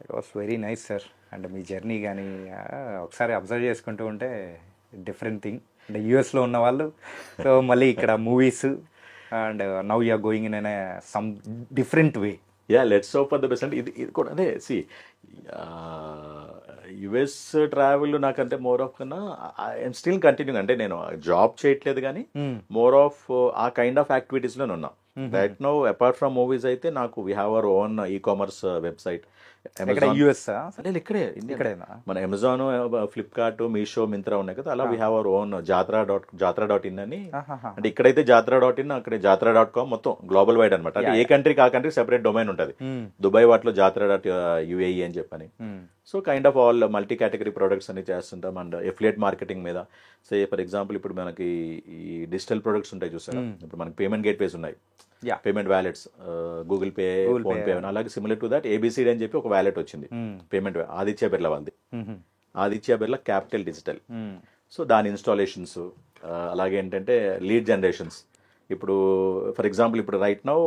it was very nice sir. అంటే మీ జర్నీ కానీ ఒకసారి అబ్జర్వ్ చేసుకుంటూ ఉంటే డిఫరెంట్ థింగ్. అంటే యూఎస్లో ఉన్న వాళ్ళు, సో మళ్ళీ ఇక్కడ movies, and now you're going in some different way. Yeah let's hope for the best. అంటే ఇది కూడా అదే యుఎస్ ట్రావెల్ నాకంటే మోర్ ఆఫ్ కన్నా ఐఎమ్ స్టిల్ కంటిన్యూ. అంటే నేను జాబ్ చేయట్లేదు కానీ మోర్ ఆఫ్ ఆ కైండ్ ఆఫ్ యాక్టివిటీస్లోనే ఉన్నా. Right now apart from movies అయితే నాకు we have our own e-commerce website. ఇక్కడే మన అమెజాన్, ఫ్లిప్కార్ట్, మీషో, మింత్రా ఉన్నాయి కదా, అలా వీ హ్యావ్ అవర్ ఓన్ జాత్రా.in అని. అంటే ఇక్కడైతే జాత్రా.in, అక్కడ జాత్రా.com, మొత్తం గ్లోబల్ వైడ్ అనమాట. అంటే ఏ కంట్రీకి ఆ కంట్రీ సెపరేట్ డొమైన్ ఉంటుంది. దుబాయ్ వాటిలో జాత్రా.ua అని చెప్పని. So kind of all multi category products అన్ని చేస్తుంటాం. అండ్ ఎఫిలియేట్ మార్కెటింగ్ మీద ఫర్ ఎగ్జాంపుల్ ఇప్పుడు మనకి ఈ డిజిటల్ ప్రొడక్ట్స్ ఉంటాయి చూసారా, ఇప్పుడు మనకి పేమెంట్ గేట్వేస్ ఉన్నాయి, payment wallets, Google pay, phone pay. అలాగే సిమిలర్ టు దట్ ఏబిసిడి అని చెప్పి ఒక వ్యాలెట్ వచ్చింది, పేమెంట్ ఆదిత్య బిర్లా వాళ్ళది, Aditya Birla capital digital. So దాని ఇన్స్టాలేషన్స్, అలాగే ఏంటంటే లీడ్ జనరేషన్స్, ఇప్పుడు ఫర్ ఎగ్జాంపుల్ ఇప్పుడు right now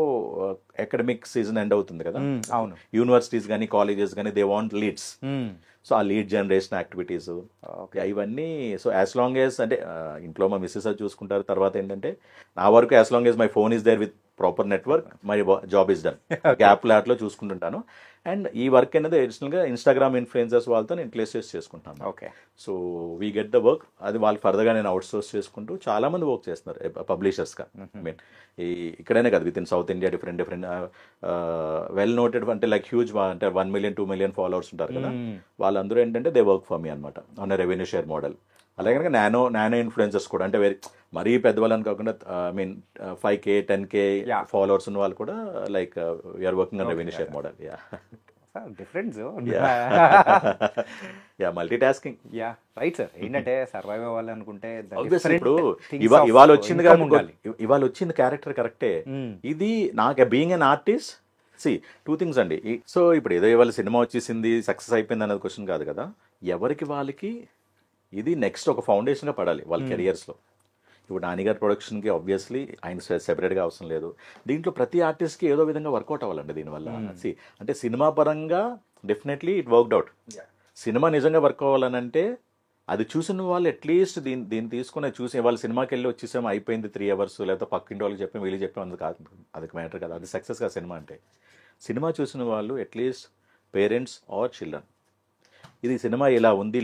academic season end అవుతుంది కదా, అవును. యూనివర్సిటీస్ కానీ కాలేజెస్ కానీ దే వాంట్ లీడ్స్. సో ఆ లీడ్ జనరేషన్ యాక్టివిటీస్ ఇవన్నీ. సో యాజ్ లాంగ్ యాజ్ అంటే ఇంట్లో మా మిస్సెస్ అది చూసుకుంటారు. తర్వాత ఏంటంటే నా వరకు as long as my phone is there with proper network my job is done. Gap లాట్లో చూసుకుంటుంటాను. అండ్ ఈ వర్క్ అనేది అడిషనల్గా ఇన్స్టాగ్రామ్ ఇన్ఫ్లుయెన్సర్స్ వాళ్ళతో నేను ప్లేస్ చేసుకుంటాను. Okay. So we get the work. అది వాళ్ళు ఫర్దర్గా నేను అవుట్ సోర్స్ చేసుకుంటూ చాలా మంది వర్క్ చేస్తున్నారు పబ్లిషర్స్గా. మీన్ ఇక్కడైనే కదా, with in south India different well noted అంటే లైక్ హ్యూజ్ అంటే 1 million 2 million ఫాలోవర్స్ ఉంటారు కదా, వాళ్ళందరూ ఏంటంటే దే వర్క్ ఫర్ మీ అనమాట ఆన్ రెవెన్యూ షేర్ మోడల్. అలాగే కనుక నానో ఇన్ఫ్లుయెన్సర్స్ కూడా అంటే మరీ పెద్దవాళ్ళని కాకుండా I mean 5K 10K followers ఉన్న వాళ్ళు కూడా like we're working on revenue share model. Difference multi tasking. Right sir. ఏంటంటే సర్వైవ్ అవ్వాలి అనుకుంటే ఇప్పుడు ఇవాళ వచ్చింది ఇవాళ వచ్చింది క్యారెక్టర్ కరెక్టే. ఇది నాకు being an artist two things అండి. సో ఇప్పుడు ఏదో ఇవాళ సినిమా వచ్చేసింది సక్సెస్ అయిపోయింది అనేది క్వశ్చన్ కాదు కదా. ఎవరికి వాళ్ళకి ఇది నెక్స్ట్ ఒక ఫౌండేషన్గా పడాలి వాళ్ళ కెరియర్స్లో. ఇప్పుడు నానిగారి ప్రొడక్షన్కి ఆబ్వియస్లీ ఆయన సెపరేట్గా అవసరం లేదు. దీంట్లో ప్రతి ఆర్టిస్ట్కి ఏదో విధంగా వర్కౌట్ అవ్వాలండి దీనివల్ల. అంటే సినిమా పరంగా definitely it worked out. Cinema నిజంగా వర్క్ అవ్వాలనంటే అది చూసిన వాళ్ళు అట్లీస్ట్ దీన్ని తీసుకుని చూసి వాళ్ళ సినిమాకి వెళ్ళి వచ్చేసాము అయిపోయింది 3 hours లేకపోతే పక్కింటి వాళ్ళకి చెప్పి వీళ్ళు చెప్పి అందుకు కాదు, అది మ్యాటర్ కదా. అది సక్సెస్ కాదు సినిమా అంటే. సినిమా చూసిన వాళ్ళు అట్లీస్ట్ పేరెంట్స్ ఆర్ చిల్డ్రన్ ఇది సినిమా ఇలా ఉంది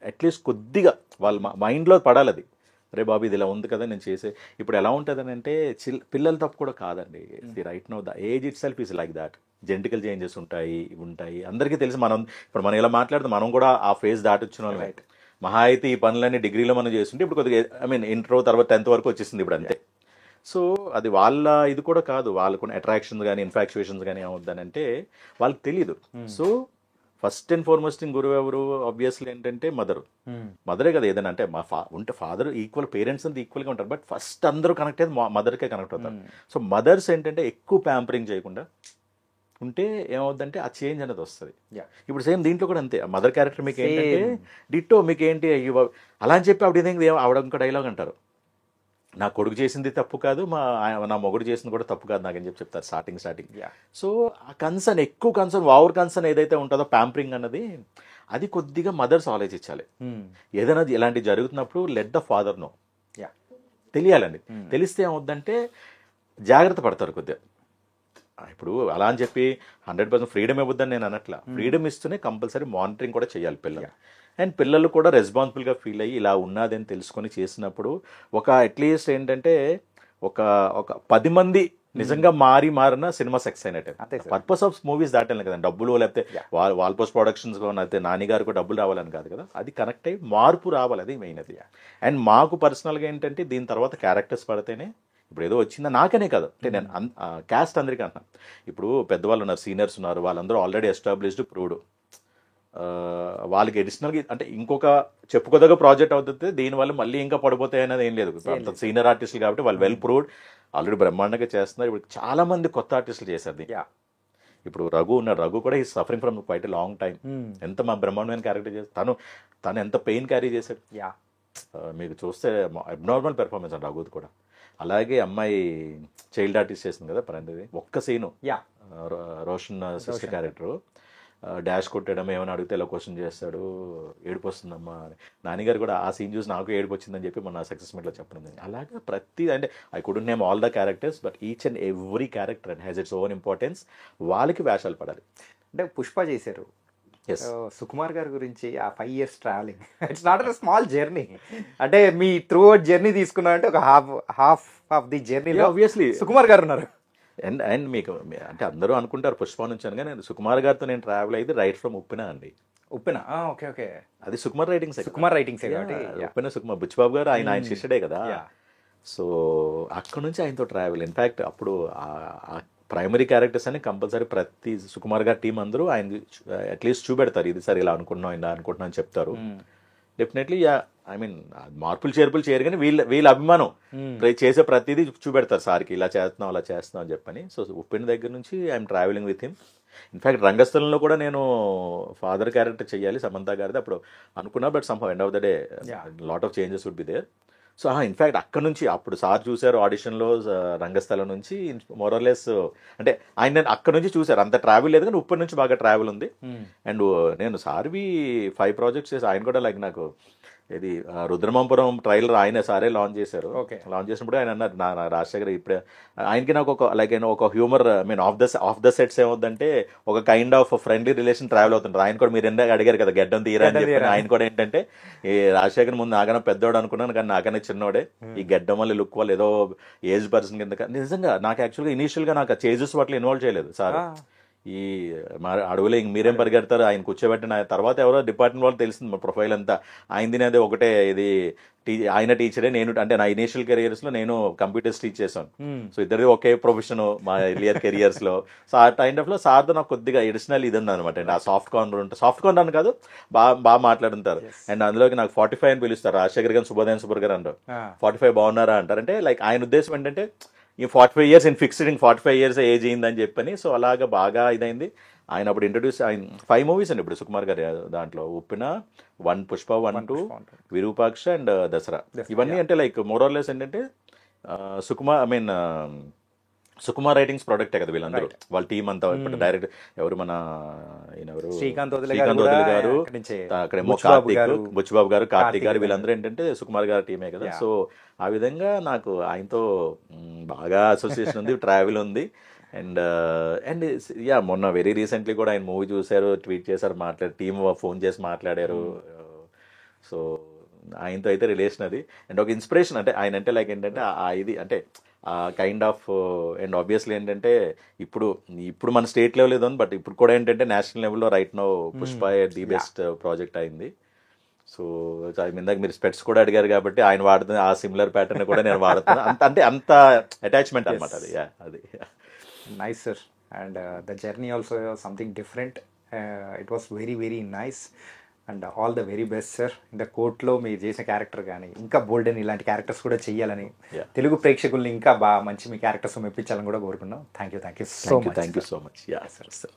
అట్లీస్ట్ కొద్దిగా వాళ్ళ మైండ్లో పడాలి అది. రే బాబు ఇది ఇలా ఉంది కదా నేను చేసే. ఇప్పుడు ఎలా ఉంటుంది అంటే పిల్లల తప్పు కూడా కాదండి. Right now the age it self is like that. Genetical changes ఉంటాయి అందరికీ తెలిసి. ఇప్పుడు మనం ఇలా మాట్లాడితే మనం కూడా ఆ ఫేజ్ దాటొచ్చిన వాళ్ళు. మహా అయితే ఈ పనులన్నీ డిగ్రీలో మనం చేస్తుంటే ఇప్పుడు కొద్దిగా ఐ మీన్ ఇంటర్ తర్వాత 10th వరకు వచ్చేసింది ఇప్పుడు అంతే. సో అది వాళ్ళ ఇది కూడా కాదు, వాళ్ళకున్న అట్రాక్షన్స్ కానీ ఇన్ఫాక్చుయేషన్స్ కానీ ఏమవుద్దని అంటే వాళ్ళకి తెలియదు. సో ఫస్ట్ అండ్ ఫార్మోస్ట్ గురువు ఎవరు? ఆబ్వియస్లీ ఏంటంటే మదరే కదా. ఏదైనా అంటే ఉంటే ఫాదర్ ఈక్వల్, పేరెంట్స్ అంతా ఈక్వల్గా ఉంటారు, బట్ ఫస్ట్ అందరూ కనెక్ట్ అయ్యేది మదర్కే కనెక్ట్ అవుతారు. సో మదర్స్ ఏంటంటే ఎక్కువ ప్యాంపరింగ్ చేయకుండా ఉంటే ఏమవుద్దంటే ఆ చేంజ్ అనేది వస్తుంది. ఇప్పుడు సేమ్ దీంట్లో కూడా అంతే. మదర్ క్యారెక్టర్ మీకు ఏంటంటే డిట్టో మీకు ఏంటి అలా అని చెప్పి ఆవిడ ఇంకో డైలాగ్ అంటారు, నా కొడుకు చేసింది తప్పు కాదు, నా మొగుడు చేసింది కూడా తప్పు కాదు నాకని చెప్తారు స్టార్టింగ్. సో ఆ ఎక్కువ కన్సర్న్ ఓవర్ కన్సర్న్ ఏదైతే ఉంటుందో ప్యాంపరింగ్ అన్నది అది కొద్దిగా మదర్స్ ఆలోచించాలి. ఏదైనా ఇలాంటివి జరుగుతున్నప్పుడు లెట్ ద ఫాదర్ నో, తెలియాలండి. తెలిస్తే ఏమవుద్దంటే జాగ్రత్త పడతారు కొద్దిగా. ఇప్పుడు అలా అని చెప్పి 100% ఫ్రీడమ్ ఇవ్వద్దని నేను అనట్లా. ఫ్రీడమ్ ఇస్తూనే కంపల్సరీ మానిటరింగ్ కూడా చేయాలి పిల్లలు. అండ్ పిల్లలు కూడా రెస్పాన్సిబుల్గా ఫీల్ అయ్యి ఇలా ఉన్నదని తెలుసుకొని చేసినప్పుడు ఒక అట్లీస్ట్ ఏంటంటే ఒక 10 మంది నిజంగా మారిన సినిమా సక్సెస్ అయినట్టే. పర్పస్ ఆఫ్ మూవీస్ దాటాలి కదా, డబ్బులు లేకపోతే వాల్ పోస్ట్ ప్రొడక్షన్స్ అయితే నానిగారికి డబ్బులు రావాలని కాదు కదా, అది కనెక్ట్ అయ్యి మార్పు రావాలి, అది మెయిన్ అది. అండ్ మాకు పర్సనల్గా ఏంటంటే దీని తర్వాత క్యారెక్టర్స్ పడితేనే ఇప్పుడు ఏదో వచ్చిందా నాకనే కాదు, అంటే నేను క్యాస్ట్ అందరికీ అంటున్నాను. ఇప్పుడు పెద్దవాళ్ళు ఉన్నారు, సీనియర్స్ ఉన్నారు, వాళ్ళందరూ ఆల్రెడీ ఎస్టాబ్లిష్డ్ ప్రూవ్డ్. వాళ్ళకి అడిషనల్గా అంటే ఇంకొక చెప్పుకోదగ్గ ప్రాజెక్ట్ అవుతుంది, దీనివల్ల మళ్ళీ ఇంకా పడిపోతాయి అనేది ఏం లేదు. అంత సీనియర్ ఆర్టిస్టులు కాబట్టి వాళ్ళు వెల్ ప్రూవ్డ్, ఆల్రెడీ బ్రహ్మాండంగా చేస్తున్నారు. ఇప్పుడు చాలా మంది కొత్త ఆర్టిస్టులు చేశారు. ఇప్పుడు రఘు ఉన్నాడు, రఘు కూడా ఈ suffering from quite long time. ఎంత మా బ్రహ్మాండమైన క్యారెక్టర్ చేస్తాను, తను ఎంత పెయిన్ క్యారీ చేశాడు. మీకు చూస్తే అబ్నార్మల్ పెర్ఫార్మెన్స్ అండి రఘుది కూడా. అలాగే అమ్మాయి చైల్డ్ ఆర్టిస్ట్ చేసింది కదా పరంది, ఒక్క scene Roshan sister character dash కొట్టడం, ఏమైనా అడిగితే ఇలా క్వశ్చన్ చేస్తాడు, ఏడుపు వస్తుందమ్మా అని. నాన్నగారు కూడా ఆ సీన్ చూసి నాకు ఏడుపు వచ్చిందని చెప్పి మన సక్సెస్ మీట్లో చెప్పడం. అలాగే ప్రతి అంటే I couldn't name all the characters, but each and every character and has its own importance. వాళ్ళకి వేషాలు పడాలి. అంటే పుష్ప చేశారు, సుకుమార్ గారి గురించి ఆ 5 years travelling, it's not a small journey. అంటే మీ త్రూ అవుట్ జర్నీ తీసుకున్నారంటే ఒక హాఫ్ ఆఫ్ ది జర్నీలో ఆబ్వియస్లీ సుకుమార్ గారు ఉన్నారు. అండ్ మీకు అంటే అందరూ అనుకుంటారు పుష్ప నుంచి అనగా, నేను సుకుమార్ గారితో నేను ట్రావెల్ అయ్యింది రైట్ ఫ్రమ్ ఉప్పిన అండి. ఉప్పిన, ఓకే ఓకే, అది సుకుమార్ రైటింగ్స్. సుకుమార్ రైటింగ్స్ ఉప్పిన శుకుమార్ బుచ్చిబాబు గారు ఆయన శిష్యుడే కదా. సో అక్కడ నుంచి ఆయనతో ట్రావెల్. ఇన్ఫ్యాక్ట్ అప్పుడు ప్రైమరీ క్యారెక్టర్స్ అని కంపల్సరీ ప్రతి సుకుమార్ గారి టీం అందరూ ఆయన అట్లీస్ట్ చూపెడతారు, ఇది సరే ఇలా అనుకుంటున్నాం ఇలా అనుకుంటున్నాం అని చెప్తారు. డెఫినెట్లీ ఐ మీన్ మార్పులు చేర్పులు చేయరు కానీ వీళ్ళ అభిమానం చేసే ప్రతిదీ చూపెడతారు సార్కి, ఇలా చేస్తున్నాం అలా చేస్తున్నాం అని చెప్పని. సో ఉప్పిన దగ్గర నుంచి I'm travelling with him. In fact రంగస్థలంలో కూడా నేను ఫాదర్ క్యారెక్టర్ చేయాలి సమంత గారిది అప్పుడు అనుకున్నా, but somehow end of the day lot of changes would be there. So in fact అక్కడ నుంచి అప్పుడు సార్ చూశారు ఆడిషన్లో రంగస్థలం నుంచి మోరలెస్ అంటే ఆయన అక్కడ నుంచి చూశారు. అంత ట్రావెల్ లేదు కానీ ఉప్పటి నుంచి బాగా ట్రావెల్ ఉంది. అండ్ నేను సార్వి 5 ప్రాజెక్ట్స్ చేసి ఆయన కూడా లైక్ నాకు ఇది రుద్రమాపురం ట్రైలర్ ఆయన సారే లాంచ్ చేశారు. లాంచ్ చేసినప్పుడు ఆయన అన్నారు నా రాజశేఖర్ ఇప్పుడే ఆయనకి నాకు ఒక లైక్ ఒక humour mean of the sets ఏమవుతుందంటే ఒక kind of friendly relation travel అవుతుంటారు. ఆయన కూడా మీరు ఎందుకు అడిగారు కదా గడ్డం తీరా అని చెప్పి ఆయన కూడా ఏంటంటే ఈ రాజశేఖర్ ముందు నాకన్నా పెద్దోడు అనుకున్నాను కానీ నాకన్నా చిన్నోడే. ఈ గడ్డం వల్ల లుక్ వల్ల ఏదో ఏజ్ పర్సన్ కింద నిజంగా నాకు యాక్చువల్గా ఇనీషియల్గా నాకు చేజెస్ వాటిలో ఇన్వాల్వ్ చేయలేదు సార్. ఈ అడవులో ఇంక మీరేం పరిగెడతారు ఆయన కూర్చోబెట్టిన తర్వాత ఎవరో డిపార్ట్మెంట్ వాళ్ళు తెలిసింది మా ప్రొఫైల్ అంతా ఆయనది అదే ఒకటే ఇది ఆయన టీచరే నేను అంటే నా ఇనీషియల్ కెరియర్స్ లో నేను కంప్యూటర్స్ టీచ్ చేశాను. సో ఇద్దరిది ఒకే ప్రొఫెషన్ మా ఎర్లియర్ కెరియర్స్ లో. సో ఆ టైమ్ ఆఫ్ లో సార్తో నాకు కొద్దిగా ఎడిషనల్ ఇది ఉంది అనమాట అండి. ఆ సాఫ్ట్ కార్నర్ ఉంటుంది. సాఫ్ట్ కార్నర్ కాదు బాగా మాట్లాడుతారు. అండ్ అందులోకి నాకు 45 అని పిలుస్తారు. రాజశేఖర్ గారు శుభోదయం సుబ్బర్ గారు అంటారు. 45 బాగున్నారా అంటారు. అంటే లైక్ ఆయన ఉద్దేశం ఏంటంటే ఈ 45 years in fixed 45 years age అయిందని చెప్పని. సో అలాగా బాగా ఇదైంది. ఆయన అప్పుడు ఇంట్రడ్యూస్ ఆయన 5 movies అండి ఇప్పుడు సుకుమార్ గారి దాంట్లో. ఉప్పిన, 1 పుష్ప 1, 2, విరూపాక్ష అండ్ దసరా. ఇవన్నీ అంటే లైక్ మోరల్లెస్ ఏంటంటే సుకుమార్ రైటింగ్స్ ప్రొడక్టే కదా వీళ్ళందరూ. వాళ్ళ టీం అంతా ఇప్పుడు డైరెక్ట్ ఎవరు మన శ్రీకాంత్ వదిలి గారు, అక్కడేమో కార్తీక్, బుచ్చిబాబు గారు, కార్తీక్ గారు, వీళ్ళందరూ ఏంటంటే సుకుమార్ గారి టీమే కదా. సో ఆ విధంగా నాకు ఆయనతో బాగా అసోసియేషన్ ఉంది, ట్రావెల్ ఉంది. అండ్ యా మొన్న వెరీ రీసెంట్లీ కూడా ఆయన మూవీ చూశారు, ట్వీట్ చేశారు, టీమ్ ఫోన్ చేసి మాట్లాడారు. సో ఆయనతో అయితే రిలేషన్ అది. అండ్ ఒక ఇన్స్పిరేషన్ అంటే ఆయన అంటే లైక్ ఏంటంటే ఇది అంటే కైండ్ ఆఫ్. అండ్ ఆబ్వియస్లీ ఏంటంటే ఇప్పుడు మన స్టేట్ లెవెల్ ఏదో బట్ ఇప్పుడు కూడా ఏంటంటే నేషనల్ లెవెల్లో right now Pushpa the best project అయింది. సో ఇందాక మీరు స్పెట్స్ కూడా అడిగారు కాబట్టి ఆయన వాడుతుంది ఆ సిమిలర్ ప్యాటర్న్ కూడా నేను వాడుతున్నాను. అంటే అంత అటాచ్మెంట్ అనమాట అది. అది nice sir. And the journey also something different. It was very very nice and all the very best sir. ఇంకా కోర్టులో మీరు చేసిన క్యారెక్టర్ కానీ ఇంకా బోల్డెన్ ఇలాంటి క్యారెక్టర్స్ కూడా చెయ్యాలని తెలుగు ప్రేక్షకుల్ని ఇంకా బాగా మంచి మీ క్యారెక్టర్స్ మెప్పించాలని కూడా కోరుకున్నాం. Thank you so much. Thank you so much. Yeah sir.